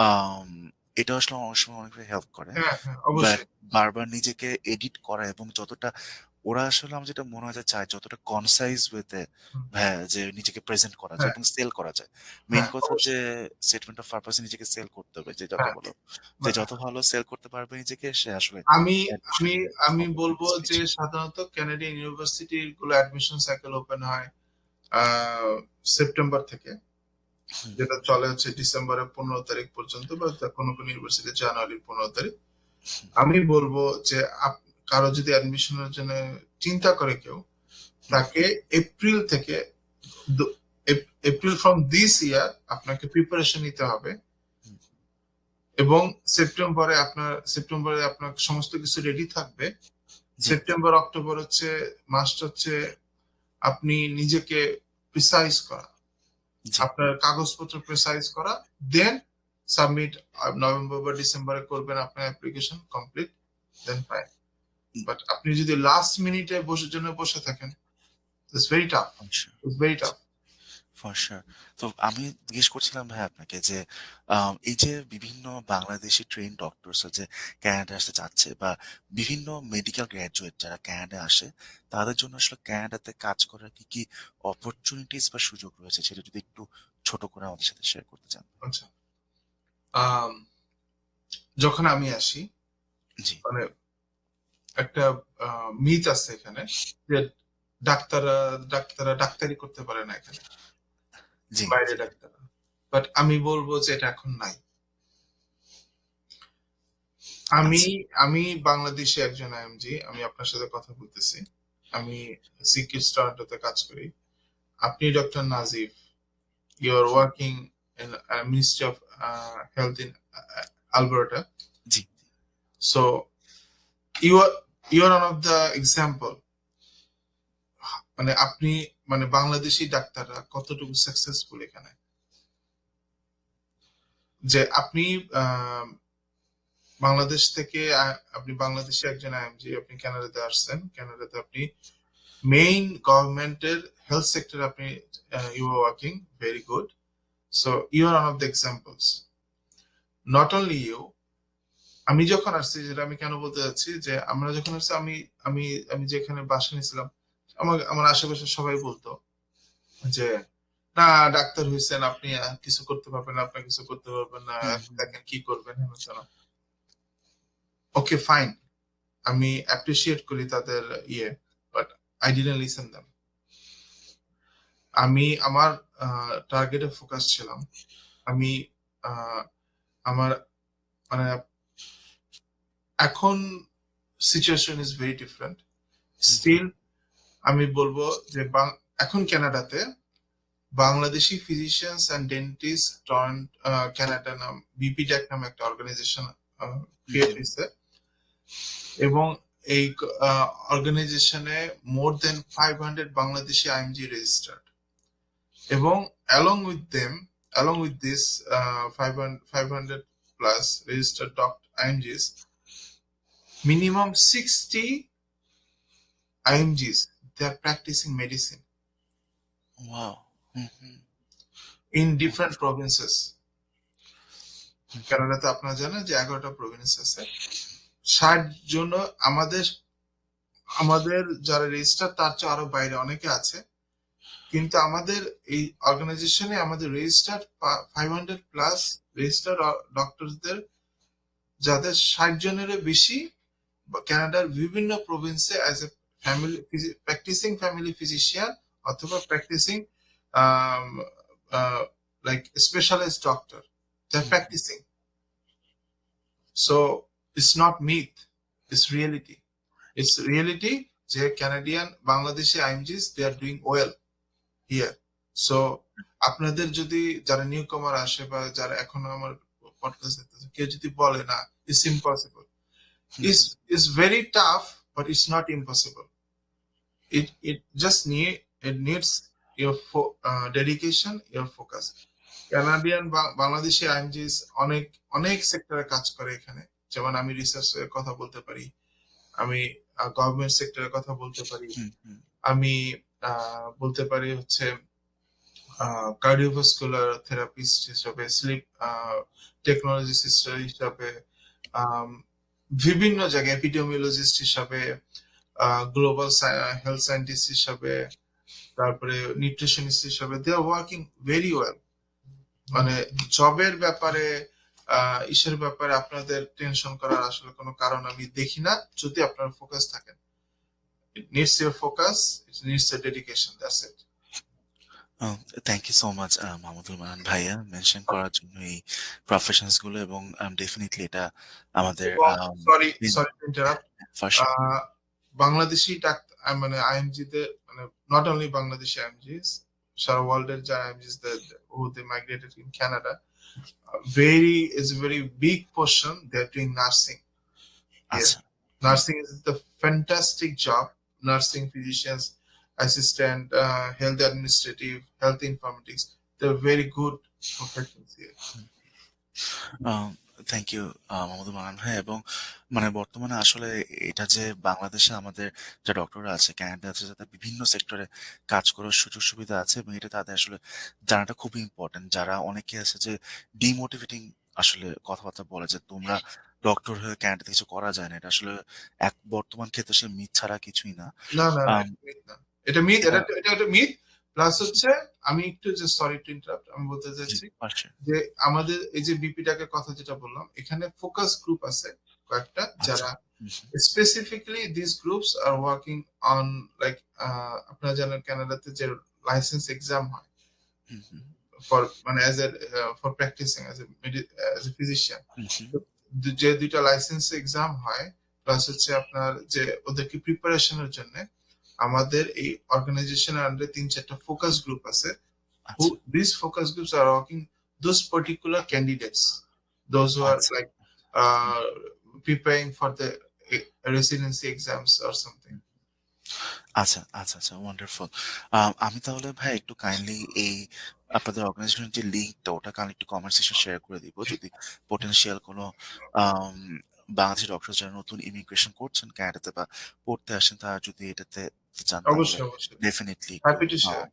আম, এটা আসলে অনেক সময় অনেক হেল্প করে। হ্যাঁ, হ্যাঁ, বাট অবশ্যই। বারবার নিজেকে এডিট করা, এবং যতটা ওরা আসলে আমার যেটা মনে হয় যে চায় যতটা কনসাইজ ওয়েতে হুম, হ্যাঁ যে নিজেকে প্রেজেন্ট করা যায় হ্যাঁ, এবং সেল করা যায়। মেইন হ্যাঁ, কথা যে অবশ্যই। স্টেটমেন্ট অফ পারপাসে নিজেকে সেল করতে হবে, যে যাকে হ্যাঁ, বলো যে বা- যত ভালো সেল করতে পারবে নিজেকে, সে আসলে আমি আমি অ্যাডমিশনে আমি বলবো অপরচুনিটিস যে পেয়েছে। সাধারণত কানাডিয়ান ইউনিভার্সিটি গুলো অ্যাডমিশন সাইকেল ওপেন হয় সেপ্টেম্বর থেকে, হুম, যেটা চলে হচ্ছে ডিসেম্বরের 15 তারিখ পর্যন্ত, বা কোনো কোনো ইউনিভার্সিটি জানুয়ারির 15 তারিখ। আমি বলবো যে কারো যদি অ্যাডমিশনের জন্য চিন্তা করে কেউ, হুম, তাকে এপ্রিল থেকে এপ্রিল ফ্রম দিস ইয়ার আপনাকে প্রিপারেশন নিতে হবে, হুম। এবং সেপ্টেম্বরে আপনার সমস্ত কিছু রেডি থাকবে। জি, সেপ্টেম্বর অক্টোবর হচ্ছে মাসটা হচ্ছে আপনি নিজেকে প্রিসাইজ করা, জি। আপনার কাগজপত্র প্রিসাইজ করা, দেন সাবমিট নভেম্বর বা ডিসেম্বরে করবেন আপনার application complete, then fine. But আপনি যদি লাস্ট মিনিটে বসে থাকেন, it's very tough, for sure, it's very tough. For sure. তো আমি জিজ্ঞেস করছিলাম ভাই আপনাকে যে এই যে বিভিন্ন বাংলাদেশি ট্রেন ডক্টরস যে ক্যানাডা আসতে চাচ্ছে, বা বিভিন্ন মেডিকেল গ্র্যাজুয়েট যারা কানাডা আসে, তাদের জন্য আসলে কানাডাতে কাজ করার কি কি অপরচুনিটিস বা সুযোগ রয়েছে, সেটা যদি একটু ছোট করে আমাদের সাথে শেয়ার করতে চান। আচ্ছা, আম, যখন আমি আসি, জি, মানে একটা মিথ আছে এখানে যে ডাক্তাররা ডাক্তাররা ডাক্তারি করতে পারে না এখানে, জি, বাইরে জি, ডাক্তাররা। বাট আমি বলবো যে এটা এখন নাই। আমি আচ্ছা, আমি বাংলাদেশে একজন আইএমজি, আমি আপনার সাথে কথা বলতেছি, আমি সিকিউর টরন্টোতে কাজ করি। আপনি doctor Nazif, you are working in ministry of health in Alberta. জি, so you are you are one of the example, মানে আপনি মানে বাংলাদেশি ডাক্তাররা কতটুকু সাকসেসফুল এখানে। যে আপনি আহ, বাংলাদেশ থেকে আপনি বাংলাদেশে একজন আইএমজি, আপনি কানাডাতে আসছেন, কানাডাতে আপনি মেইন গভর্নমেন্টের হেলথ সেক্টর আপনি you are working very good, so you are one of the examples. Not only you, আমি যখন আসছি, যেটা আমি কেন বলতে চাচ্ছি, যে আমরা যখন আসছি, আমি আমি আমি যেখানে বাসা নিয়েছিলাম, আমার আমার আশেপাশে সবাই বলতো যে না, ডাক্তার হয়েছেন আপনি, কিছু করতে পারবেন না, আপনার কিছু করতে পারবেন না, হুম, এখন হুম। দেখেন কি করবেন, হেন তেন। ওকে ফাইন, আমি অ্যাপ্রিসিয়েট করি তাদের ইয়ে, but I didn't listen them. আমি আমার টার্গেটে ফোকাস ছিলাম। আমি আহ, আমার মানে এখন situation is very different. Hmm, hmm. Still আমি বলবো যে এখন কানাডাতে Bangladeshi physicians and dentist Toronto Canada নাম বিপিড্যাক নামে একটা অর্গানাইজেশন হুম, ক্রিয়েট হুম। হয়েছে, এবং এই অর্গানাইজেশনে মোর দেন 500 বাংলাদেশি আইএমজি রেজিস্টার্ড, এবং along with them, along with this 500 plus registered doctor IMGs, minimum 60 IMGs, they are practicing medicine wow! Hmm, hmm. in different wonderful. provinces. হুম, হুম। কানাডাতে আপনারা জানেন যে 11টা প্রভিন্স আছে। 60 জন্য আমাদের আমাদের যারা রেজিস্টার তার চেয়ে আরো বাইরে অনেকে আছে, কিন্তু আমাদের এই অর্গানাইজেশনে আমাদের রেজিস্টার 500 প্লাস রেজিস্টার ডক্টরদের, যাদের 60 জনেরও বেশি কানাডার বিভিন্ন প্রভিন্সে as a family practicing family physician অথবা practicing like specialist doctor, they are hmm, hmm. Practicing. So it's not myth, it's reality, it's reality যে Canadian Bangladeshi IMGs they are doing well here. So আপনাদের যদি যারা new কামার আসে বা যারা এখনো আমার পডকাস্ট দেখতেছে, কেউ যদি বলে না it's impossible, hmm, is hmm. is very tough, but it's not impossible. It just it needs your dedication, your focus. Canadian Bangladeshi IMGs অনেক অনেক সেক্টরে কাজ করে এখানে। যেমন আমি রিসার্চ এর কথা বলতে পারি, আমি গভর্নমেন্ট সেক্টরের কথা বলতে পারি, হুম, হুম। আমি বলতে পারি হচ্ছে কার্ডিওভাস্কুলার থেরাপিস্ট হিসাবে, স্লিপ টেকনোলজি সিস্টার হিসাবে, আম, বিভিন্ন জায়গায় এপিডেমিওলজিস্ট হিসাবে, গ্লোবাল হেলথ সায়েন্টিস্ট হিসাবে, তারপরে নিউট্রিশনিস্ট হিসাবে, দে আর ওয়ার্কিং ভেরি ওয়েল। মানে জবের ব্যাপারে ইসের ব্যাপারে আপনাদের টেনশন করার আসলে কোনো কারণ আমি দেখি না, যদি আপনার ফোকাস থাকেন। It needs your focus, it needs a dedication, that's it. Thank you so much Mahmudul Mannan ভাইয়া মেনশন করার জন্য এই প্রফেশনস গুলো, এবং ডেফিনিটলি এটা আমাদের এবং সরি দিন sorry to interrupt, for sure. Bangladeshi ডাক্তার মানে আইএমজি তে, মানে নট অনলি বাংলাদেশি আইএমজিস, সারা ওয়ার্ল্ডের যারা IMGs who they migrated in Canada, very is a very big portion they're doing nursing here. আচ্ছা। হুম, Nursing is the fantastic job. Nursing, physicians, assistant, health administrative, health informatics, they're very good professions here. Thank you Mahmudul Mannan ভাই। এবং মানে বর্তমানে আসলে এটা যে বাংলাদেশে আমাদের যে ডক্টররা আছে, ক্যানাডা আছে, যাদের বিভিন্ন সেক্টরে কাজ করার সুযোগ সুবিধা আছে, এবং এটা তাদের আসলে জানাটা খুবই ইম্পর্টেন্ট। যারা অনেকে আছে যে ডিমোটিভেটিং আসলে কথাবার্তা বলে যে তোমরা ডক্টর হয়ে ক্যানাডাতে কিছু করা যায় না, এটা আসলে এক বর্তমান ক্ষেত্রে আসলে মিথ ছাড়া কিছুই না। না না না, আম, এটা মিথ না, এটা মিথ, এটা এটা একটা মিথ। প্লাস হচ্ছে, আমি একটু যে সরি টু ইন্টারাপ্ট, আমি বলতে জি, চাচ্ছি পারছে। যে আমাদের এই যে বিপি ডাকের কথা যেটা বললাম, এখানে ফোকাস গ্রুপ আছে কয়েকটা, আচ্ছা। যারা হুম, হুম, specifically these groups are working on like আপনারা জানেন কানাডাতে যে লাইসেন্স এক্সাম হয় হুম, হুম, ফর মানে as a for practicing as a physician, hmm, hmm. যে দুইটা লাইসেন্স এক্সাম হয়, প্লাস হচ্ছে আপনার যে ওদেরকে প্রিপারেশনের জন্য আমাদের এই অর্গানাইজেশনের আন্ডারে 3-4টা ফোকাস গ্রুপ আছে, who আচ্ছা, these focus groups are working those particular candidates, those who are আচ্ছা। like hmm, uh, preparing for the residency exams or something. হুম। আচ্ছা, আচ্ছা, আচ্ছা, ওয়ান্ডারফুল। আমি তাহলে ভাই একটু কাইন্ডলি এই আপনাদের অর্গানাইজেশনের যে লিঙ্কটা ওটাকে আমি একটু কমেন্ট সেকশন শেয়ার করে দিব। যদি পোটেনশিয়াল কোনো আম বাংলাদেশি ডক্টর যারা নতুন ইমিগ্রেশন করছেন কানাডাতে বা পড়তে আসেন তারা যদি এটাতে চান তাহলে অবশ্যই, অবশ্যই। ডেফিনিটলি একটু হ্যাপি টু শেয়ার।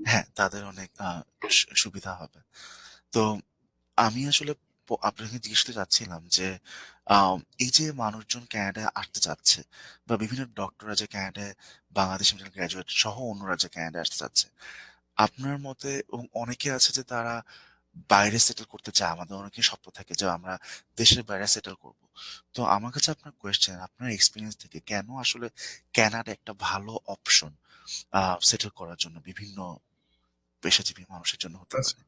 হ্যাঁ, তাদের অনেক সুবিধা হবে। তো আমি আসলে আপনাকে জিজ্ঞেস করতে চাচ্ছিলাম যে আম এই যে মানুষজন কানাডায় আসতে চাচ্ছে বা বিভিন্ন ডক্টররা যে কানাডায় বাংলাদেশি মেডিকেল গ্র্যাজুয়েট সহ অন্যরা যে কানাডায় আসতে চাচ্ছে। আপনার মতে এবং অনেকে আছে যে তারা বাইরে সেটেল করতে চায়। আমাদের অনেকের স্বপ্ন থাকে যে আমরা দেশের বাইরে সেটেল করব। তো আমার কাছে আপনার কোয়েশ্চেন, আপনার এক্সপেরিয়েন্স থেকে কেন আসলে কানাডা একটা ভালো অপশন সেটেল করার জন্য বিভিন্ন পেশাজীবী মানুষের জন্য হতে আচ্ছা, পারে?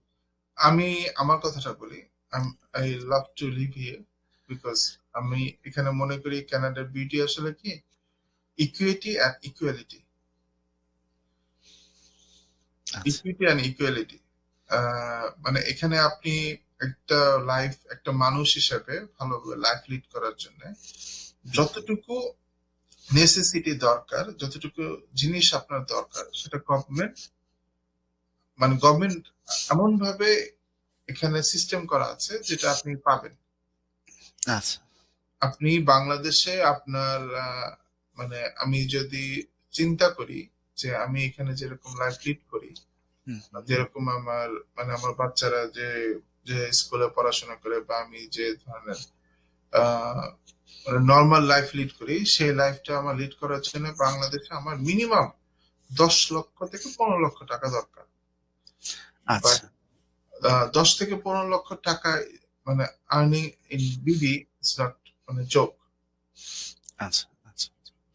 আমি আমার কথাটা বলি। I love to live here because আমি এখানে মনে করি কানাডার বিউটি আসলে কি ইকুইটি অ্যান্ড ইকুয়ালিটি। আচ্ছা। Equity and equality. মানে এখানে আপনি একটা লাইফ, একটা মানুষ হিসেবে ভালোভাবে লাইফ লিড করার জন্য হুম, যতটুকু নেসেসিটি দরকার, যতটুকু জিনিস আপনার দরকার সেটা গভর্নমেন্ট এমন ভাবে এখানে সিস্টেম করা আছে যেটা আপনি পাবেন। আচ্ছা। আপনি বাংলাদেশে আপনার মানে আমি যদি চিন্তা করি যে আমি এখানে যেরকম লাইফ লিড করি, হুম, হুম, যেরকম আমার মানে আমার বাচ্চারা যে যে স্কুলে পড়াশোনা করে বা আমি যে ধরনের আহ নর্মাল লাইফ লিড করি সেই লাইফটা আমার লিড করার জন্য বাংলাদেশে আমার মিনিমাম 10 লক্ষ থেকে 15 লক্ষ টাকা দরকার। বাট আচ্ছা, 10 থেকে 15 লক্ষ টাকা মানে earning in BD is not মানে জোক। আচ্ছা, আচ্ছা।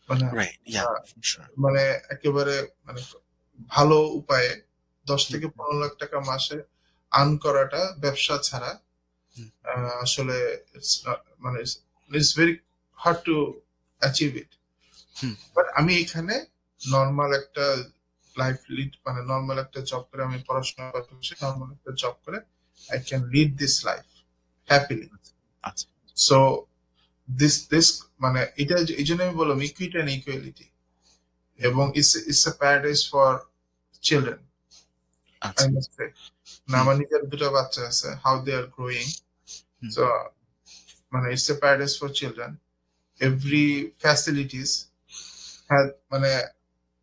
মানে right, yeah, ah, for sure. মানে একেবারে মানে ভালো উপায়ে দশ হুম, থেকে হুম, পনেরো লাখ টাকা মাসে আর্ন করাটা ব্যবসা ছাড়া হুম, আসলে it's not- মানে it's very hard to achieve it. Hmm, but আমি এখানে নর্মাল একটা লাইফ লিড মানে নর্মাল একটা জব করে আমি পড়াশোনা করতে নর্মাল একটা জব করে I can lead this life happily. আচ্ছা, আচ্ছা, সো দিস মানে এটা এই জন্য আমি বললাম ইকুইটি অ্যান্ড ইকুয়ালিটি হুম, এবং it's a paradise for children I আচ্ছা, মাস্ট সে। না হুম, আমার নিজের দুটো বাচ্চা আছে, how they are growing. Hmm, so মানে it's a paradise for children. Every facilities হ্যাঁ মানে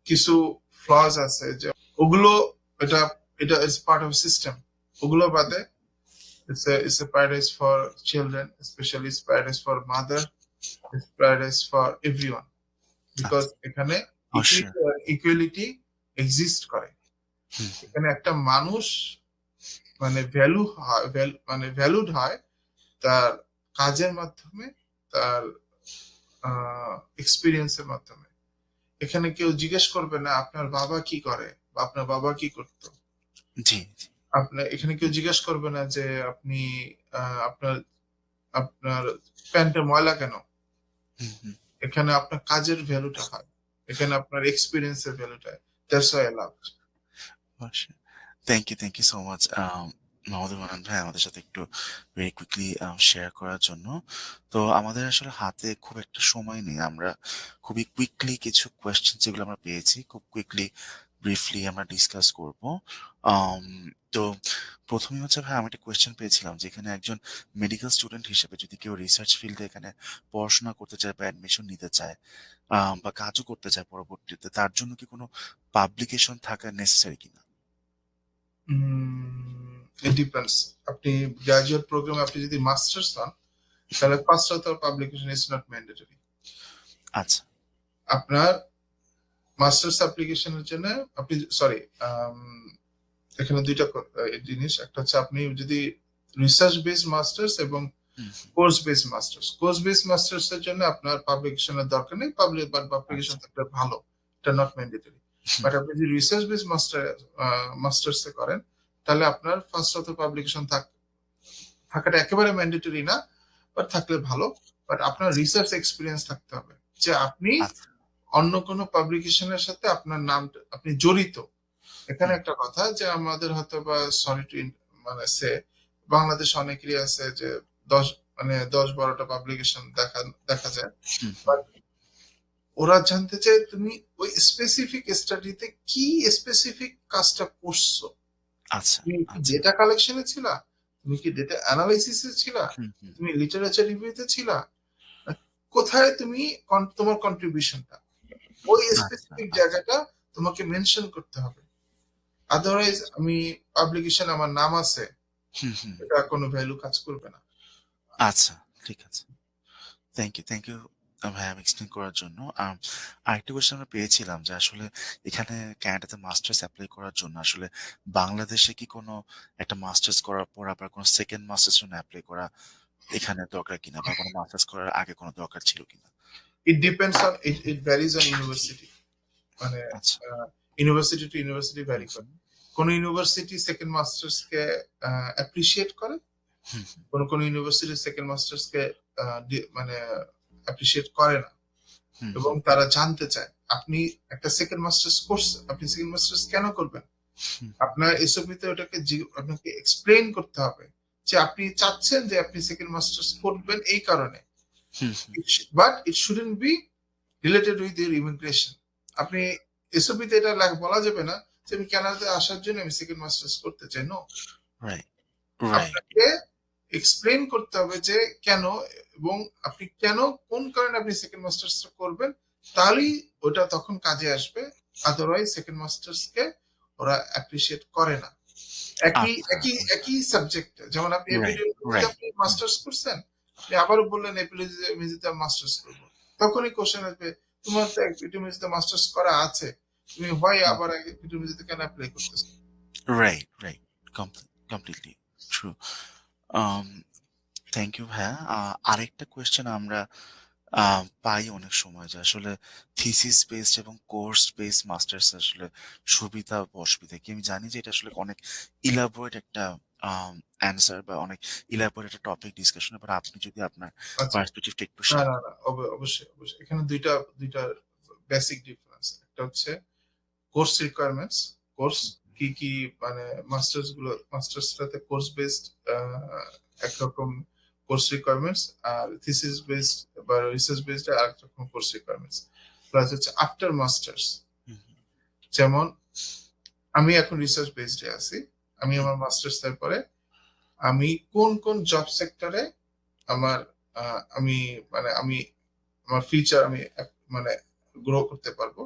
কিছু ফ্লজ আছে যে ওগুলো এটা এটা ইজ পার্ট অফ সিস্টেম। ওগুলো বাদে it's a paradise for children, especially it's paradise for mother, it's paradise for everyone because আচ্ছা, এখানে অবশ্যই। ইকুয়ালিটি এক্সিস্ট করে। হুম, এখানে একটা মানুষ মানে ভ্যালু হয় মানে ভ্যালুড হয় তার কাজের মাধ্যমে, তার এক্সপিরিয়েন্সের মাধ্যমে। এখানে কেউ জিজ্ঞেস করবে না আপনার বাবা কি করে বা আপনার বাবা কি করতো। জি, জি, আপনার এখানে কেউ জিজ্ঞেস করবে না যে আপনি আপনার আপনার প্যান্টে ময়লা কেন। হুম, হুম, এখানে আপনার কাজের ভ্যালুটা হয়, এখানে আপনার এক্সপিরিয়েন্সের ভ্যালুটা হয়। That's why I love. অবশ্যই। Thank you so much Mahmudur Mannan ভাই আমাদের সাথে একটু ভেরি কুইকলি শেয়ার করার জন্য। তো আমাদের আসলে হাতে খুব একটা সময় নেই। আমরা খুবই কুইকলি কিছু কোয়েশ্চেন যেগুলো আমরা পেয়েছি খুব কুইকলি ব্রিফলি আমরা ডিসকাস করব। আম তো ১ম এই হচ্ছে ভাই আমি একটা কোয়েশ্চেন পেয়েছিলাম যে এখানে একজন মেডিকেল স্টুডেন্ট হিসেবে যদি কেউ রিসার্চ ফিল্ডে এখানে পড়াশোনা করতে চায় বা অ্যাডমিশন নিতে চায় বা কাজও করতে চায় পরবর্তীতে তার জন্য কি কোনো পাবলিকেশন থাকা নেসেসারি কিনা? It depends. আপনি গ্রাজুয়েট প্রোগ্রামে আপনি যদি মাস্টার্স হন তাহলে ফার্স্ট অথ পাবলিকেশন ইজ নট ম্যান্ডেটরি। আচ্ছা। আপনার মাস্টার্স অ্যাপ্লিকেশনের জন্য আপনি সরি এখানে দুইটা জিনিস। একটা হচ্ছে আপনি যদি রিসার্চ বেসড মাস্টার্স এবং hmm, course based masters. Course based masters এর জন্য আপনার পাবলিকেশনের দরকার নেই, পাবলিকেশন আচ্ছা। থাকলে ভালো, এটা নট ম্যান্ডেটরি। হুম, বাট আপনি যদি রিসার্চ বেসড মাস্টার্স এ করেন তাহলে আপনার ফার্স্ট অথ পাবলিকেশন থাকাটা একেবারে ম্যান্ডেটরি না, বাট থাকলে ভালো। বাট আপনার আচ্ছা, রিসার্চ এক্সপিরিয়েন্স থাকতে হবে যে আপনি আচ্ছা। অন্য কোনো পাবলিকেশনের সাথে আপনার নাম আপনি জড়িত। এখানে হুম, একটা কথা যে আমাদের হয়তো বা সরি টু মানে সে বাংলাদেশ অনেকেরই আছে যে 10 মানে 10-12টা পাবলিকেশন দেখা দেখা যায়। হুম, হুম। বাট ওরা জানতে চায় তুমি ওই স্পেসিফিক স্টাডিতে কি স্পেসিফিক কাজটা করছো। আচ্ছা, তুমি কি আচ্ছা। ডেটা কালেকশনে ছিলা? তুমি কি ডেটা এনালাইসিস এ ছিলা? হুম, হুম। তুমি লিটারেচার রিভিউ তে ছিলা? আ কোথায় তুমি তোমার কন্ট্রিবিউশনটা? ওই আচ্ছা, স্পেসিফিক আচ্ছা। জায়গাটা তোমাকে মেনশন করতে হবে। আদারওয়াইজ আমি পাবলিকেশন আমার নাম আছে, হুম, হুম। এটা কোনো ভ্যালু কাজ করবে না। আচ্ছা, ঠিক আছে। থ্যাংক ইউ ভাইয়া এক্সপ্লেইন করার জন্য। আরেকটা কোয়েশ্চেন আমরা পেয়েছিলাম যে আসলে এখানে কানাডাতে মাস্টার্স এপ্লাই করার জন্য আসলে বাংলাদেশে কি কোনো একটা মাস্টার্স করার পর আবার কোনো সেকেন্ড মাস্টার্স জন্য এপ্লাই করা এখানে দরকার কিনা বা কোনো মাস্টার্স করার আগে কোনো দরকার ছিল কিনা? It varies on university. মানে আচ্ছা। University to university hmm, vary করে। হুম, কোন ইউনিভার্সিটি সেকেন্ড মাস্টার্স কে অ্যাপ্রিশিয়েট করে, হুম, কোন ইউনিভার্সিটি সেকেন্ড মাস্টার্স কে মানে অ্যাপ্রিশিয়েট করে না, হুম, এবং হুম, তারা জানতে চায় আপনি একটা সেকেন্ড মাস্টার্স কোর্স, আপনি সেকেন্ড মাস্টার্স কেন করবেন? হুম, আপনার এসওপিতে ওটাকে আপনাকে এক্সপ্লেইন করতে হবে যে আপনি চাচ্ছেন যে আপনি সেকেন্ড মাস্টার্স করবেন এই কারণে, hmm, hmm. But it shouldn't be related with your immigration. আপনি এসওপিতে এটা বলা যাবে না যে আমি কানাডাতে আসার জন্য আমি সেকেন্ড মাস্টার্স করতে চাই। No, right, right. আপনাকে এক্সপ্লেইন করতে হবে যে কেন, এবং আপনি কেন, কোন কারণে আপনি সেকেন্ড মাস্টার্স করবেন, তাহলেই ওটা তখন কাজে আসবে। আদারওয়াইজ সেকেন্ড মাস্টার্স কে ওরা অ্যাপ্রিশিয়েট করে না। একই আচ্ছা, একই আচ্ছা। একই সাবজেক্ট, যেমন আপনি রাইট, এপিডেমিওলজিতে রাইট। আপনি মাস্টার্স করছেন, আপনি আবারও বললেন এপিডেমিওলজিতে মাস্টার্স করব, তখনই কোশ্চেন আসবে তোমার তো এপিডেমিওলজিতে মাস্টার্স করা আছে, তুমি হয় হুম, আবার এপিডেমিওলজিতে কেন অ্যাপ্লাই করতেছো? Right, right. Completely true. Um thank you ভাইয়া। আরেকটা কোয়েশ্চেন আমরা পাই অনেক সময় যে আসলে থিসিস বেসড এবং কোর্স বেসড মাস্টার্স আসলে সুবিধা বা অসুবিধা কি? আমি জানি যে এটা আসলে অনেক ইলাবোরেট একটা অ্যান্সার বা অনেক ইলাবোরেট একটা টপিক ডিসকাশন। এবার আপনি যদি আপনার আচ্ছা, পার্সপেক্টিভটা একটু না শেয়ার না করেন। না, অবশ্যই অবশ্যই এখানে দুইটা বেসিক ডিফারেন্স। একটা হচ্ছে কোর্স রিকোয়ারমেন্টস, কোর্স কি কি, মানে মাস্টার্সটাতে কোর্স বেসড একরকম কোর্স রিকোয়ারমেন্টস, আর থিসিস বেসড বা রিসার্চ বেসড আরেক রকম কোর্স রিকোয়ারমেন্টস। প্লাস হচ্ছে আফটার মাস্টার্স, হুম, যেমন আমি এখন রিসার্চ বেসডে আছি, আমি হুম, আমার মাস্টার্স এর পরে আমি কোন কোন জব সেক্টরে আমার আমি আমি আমার ফিউচার আমি মানে গ্রো করতে পারবো,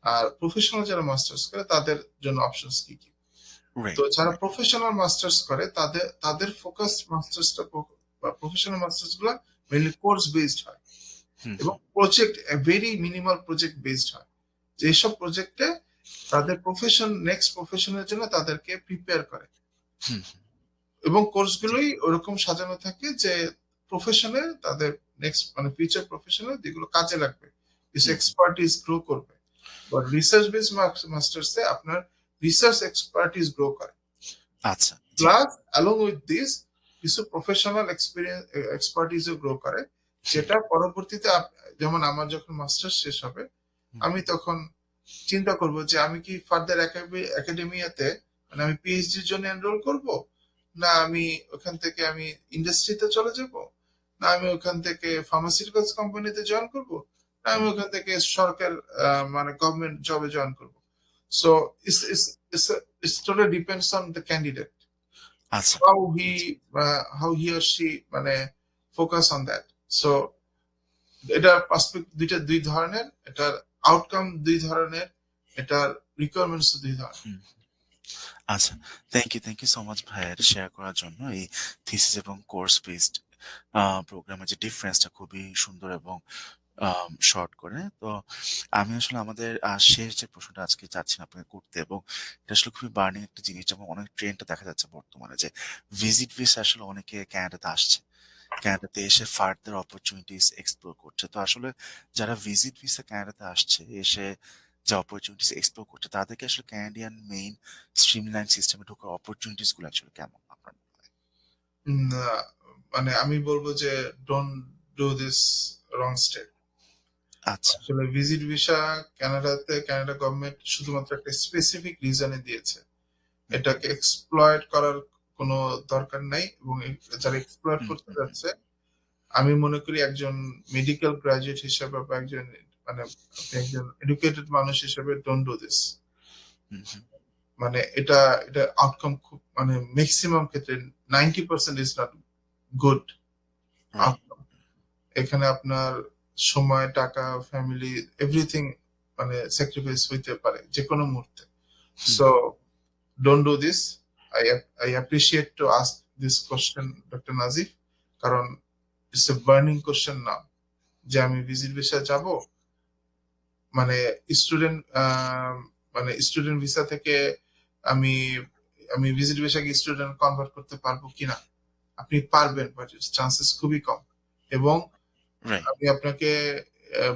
আর প্রফেশনাল যারা মাস্টার্স করে তাদের জন্য অপশনস কি কি। তো রাইট, যারা রাইট। প্রফেশনাল মাস্টার্স করে তাদের তাদের ফোকাস মাস্টার্সটা বা প্রফেশনাল মাস্টার্স গুলা মেইনলি কোর্স বেসড হয়, হুম, এবং hmm, project very minimal project based হয়, যেসব প্রজেক্টে তাদের নেক্সট প্রফেশনের জন্য তাদেরকে প্রিপেয়ার করে, হুম, এবং জি, কোর্সগুলোই ওরকম সাজানো থাকে যে প্রফেশনে তাদের নেক্সট ফিউচার প্রফেশনে যেগুলো কাজে লাগবে, কিছু হুম, এক্সপার্টিস গ্রো করবে। বা রিসার্চ বেস মাস্টার্সে আপনার রিসার্চ এক্সপার্টিস গ্রো করে, আচ্ছা, জি, প্লাস অ্যালং উইথ দিস কিছু প্রফেশনাল এক্সপিরিয়েন্স এক্সপার্টিসও গ্রো করে, হুম, যেটা পরবর্তীতে যেমন আমার যখন মাস্টার্স শেষ হবে হুম, আমি তখন চিন্তা করব যে আমি কি ফার্দার একাডেমিয়াতে, মানে আমি পিএইচডির জন্য এনরোল করব, না আমি ওখান থেকে আমি ইন্ডাস্ট্রিতে চলে যাব, না আমি ওখান থেকে ফার্মাসিউটিক্যালস কোম্পানিতে জয়েন করব, না আমি হুম, ওখান থেকে সরকার মানে গভর্নমেন্ট জবে জয়েন করব। So it's it's it's it's totally depends on the candidate আচ্ছা, হাউ হি আচ্ছা, হাউ হি অর শি মানে ফোকাস অন দ্যাট। সো এটা পার্সপেক্ট দুই ধরনের, এটার আউটকাম দুই ধরনের, এটার রিকোয়ারমেন্টস দুই ধরনের। হুম। আচ্ছা। থ্যাংক ইউ সো মাচ ভাইয়া এটা শেয়ার করার জন্য। এই থিসিস এবং কোর্স বেসড প্রোগ্রামের যে ডিফারেন্সটা খুবই সুন্দর এবং শর্ট করে। তো আমি আসলে আমাদের শেষ যে প্রশ্নটা আজকে চাচ্ছি আপনাকে করতে এবং এটা আসলে খুবই বার্নিং একটা জিনিস এবং অনেক ট্রেন্ডটা দেখা যাচ্ছে বর্তমানে যে ভিজিট ভিসা আসলে অনেকে ক্যানাডাতে আসছে। ক্যানাডাতে এসে ফার্দার অপরচুনিটিস এক্সপ্লোর করছে। তো আসলে যারা ভিজিট ভিসা ক্যানাডাতে আসছে, এসে যে অপরচুনিটিস এক্সপ্লোর করছে তাদেরকে আসলে ক্যানাডিয়ান মেইন স্ট্রিমলাইন সিস্টেমে ঢোকার অপরচুনিটিস গুলো অ্যাকচুয়ালি কেমন আপনার মনে হয়? মানে আমি বলবো যে don't do this wrong step. আচ্ছা। আসলে ভিজিট ভিসা কানাডা গভর্নমেন্ট শুধুমাত্র একটা স্পেসিফিক রিজনে দিয়েছে, হুম, এটাকে এক্সপ্লয়েট করার কোনো দরকার নাই, এবং যারা এক্সপ্লয়েট হুম, করতে হুম, হুম, যাচ্ছে আমি মনে করি একজন মেডিকেল গ্রাজুয়েট হিসেবে বা একজন মানে আপনি একজন এডুকেটেড মানুষ হিসেবে don't do this. Hmm, hmm. মানে এটা আউটকাম খুব মানে ম্যাক্সিমাম ক্ষেত্রে 90% is not good right. Outcome. এখানে আপনার সময়, টাকা, ফ্যামিলি এভরিথিং মানে স্যাক্রিফাইস হইতে পারে যে কোনো মুহূর্তে। Hmm, so don't do this. I I appreciate to ask this question doctor Nazif, কারণ ইটস এ বার্নিং কোশ্চেন না যে আমি ভিজিট ভিসা যাব, মানে স্টুডেন্ট মানে স্টুডেন্ট ভিসা থেকে আমি আমি ভিজিট ভিসাকে স্টুডেন্ট কনভার্ট করতে পারবো কিনা। আপনি পারবেন, বাট চান্সেস খুবই কম। এবং রাইট, আমি আপনাকে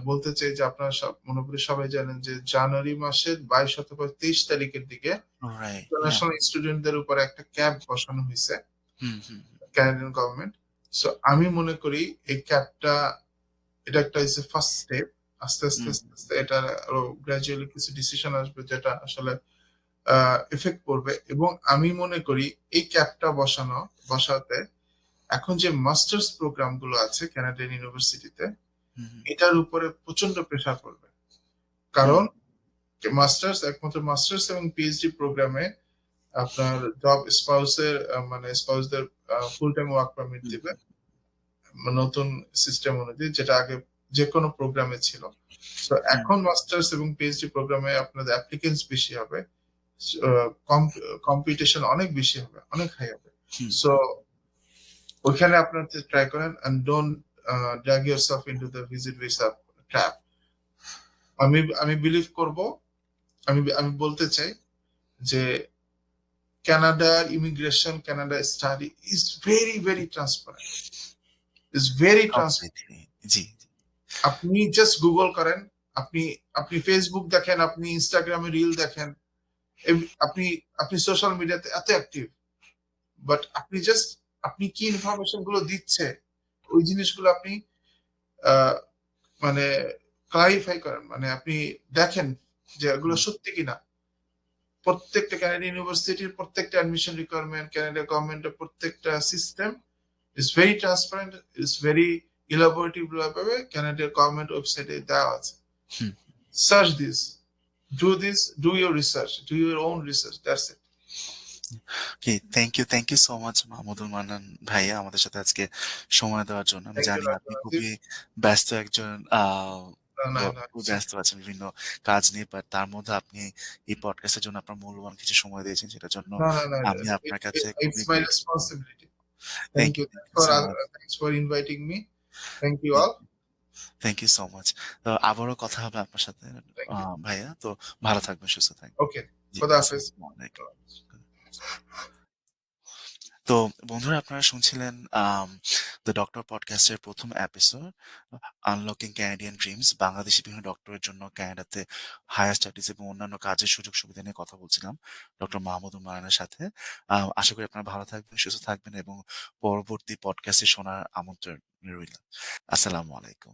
বলতে চাই যে আপনারা সব মনে করি সবাই জানেন যে জানুয়ারি মাসের 22 অথবা 23 তারিখের দিকে রাইট, ইয়া। ইন্টারন্যাশনাল স্টুডেন্টদের উপর একটা ক্যাপ বসানো হয়েছে হুম, হুম, ক্যানাডিয়ান গভর্নমেন্ট। সো আমি মনে করি এই ক্যাপটা এটা একটা ইজ ফার্স্ট স্টেপ। আস্তে আস্তে হুম, আস্তে আস্তে এটা আরো গ্রাজুয়ালি কিছু ডিসিশন আসবে যেটা আসলে এফেক্ট করবে। এবং আমি মনে করি এই ক্যাপটা বসাতে এখন যে মাস্টার্স প্রোগ্রাম গুলো আছে কানাডিয়ান ইউনিভার্সিটিতে, হুম, এটার উপরে প্রচন্ড প্রেশার পড়বে। হুম, কারণ একমাত্র মাস্টার্স এবং পিএইচডি প্রোগ্রামে আপনার জব স্পাউসের মানে স্পাউসদের ফুল টাইম ওয়ার্ক পারমিট হুম, দিবে নতুন সিস্টেম অনুযায়ী, যেটা আগে যে কোনো প্রোগ্রামে ছিল। সো হুম, এখন মাস্টার্স এবং পিএইচডি প্রোগ্রামে আপনাদের অ্যাপ্লিকেন্টস বেশি হবে, কম্পিটিশন অনেক বেশি হবে, অনেক হাই হবে। হুম, সো ওইখানে আপনার ট্রাই করেন and don't drag yourself into the visit visa trap. আমি বিলিভ করব, আমি বলতে চাই যে কানাডার immigration, Canada study is very very transparent, is very transparent. Completely. জি, জি। আপনি জাস্ট গুগল করেন, আপনি আপনি ফেসবুক দেখেন, আপনি ইনস্টাগ্রামে রিল দেখেন, আপনি আপনি সোশ্যাল মিডিয়াতে এত অ্যাক্টিভ, বাট আপনি কি ইনফরমেশন গুলো দিচ্ছে ওই জিনিসগুলো আপনি আহ, মানে ক্লারিফাই করেন, মানে আপনি দেখেন যে এগুলো হুম, সত্যি কিনা। প্রত্যেকটা কানাডিয়ান ইউনিভার্সিটির প্রত্যেকটা অ্যাডমিশন রিকোয়ারমেন্ট, কানাডা গভর্নমেন্টের প্রত্যেকটা system is very transparent, is very elaborative ভাবে কানাডিয়ান গভর্নমেন্ট ওয়েবসাইটে দেওয়া আছে। Hmm. Search this, do your research, do your own research, that's it. Okay, thank you so much Mahmudul Mannan ভাইয়া আমাদের সাথে আজকে সময় দেওয়ার জন্য। আমি থ্যাংক ইউ জানি ডক্টর আপনি রাজীব। খুবই ব্যস্ত একজন না না খুব ব্যস্ত আছেন বিভিন্ন কাজ নিয়ে। বাট তার মধ্যে আপনি এই পডকাস্টের জন্য আপনার মূল্যবান কিছু সময় দিয়েছেন। সেটার জন্য না না না আমি আপনার কাছে ইটস খুবই my grateful. Responsibility. Thank you, thank you so much. Thanks for inviting me. Thank you all. Thank you so much. তো আবারও কথা হবে আপনার সাথে থ্যাংক ইউ। ভাইয়া। তো ভালো থাকবেন, সুস্থ থাকবেন। ওকে, জি, খোদা হাফেজ। আসসালামু আলাইকুম। তো বন্ধুরা, আপনারা শুনছিলেন দ্য ডক্টর পডকাস্টের প্রথম episode, unlocking Canadian dreams. Bangladeshi বিভিন্ন ডক্টরের জন্য কানাডাতে হায়ার স্টাডিজ এবং অন্যান্য কাজের সুযোগ সুবিধা নিয়ে কথা বলছিলাম ডক্টর মাহমুদুর মারানের সাথে। আশা করি আপনারা ভালো থাকবেন, সুস্থ থাকবেন এবং পরবর্তী পডকাস্টে শোনার আমন্ত্রণ রইল। আসসালামু আলাইকুম।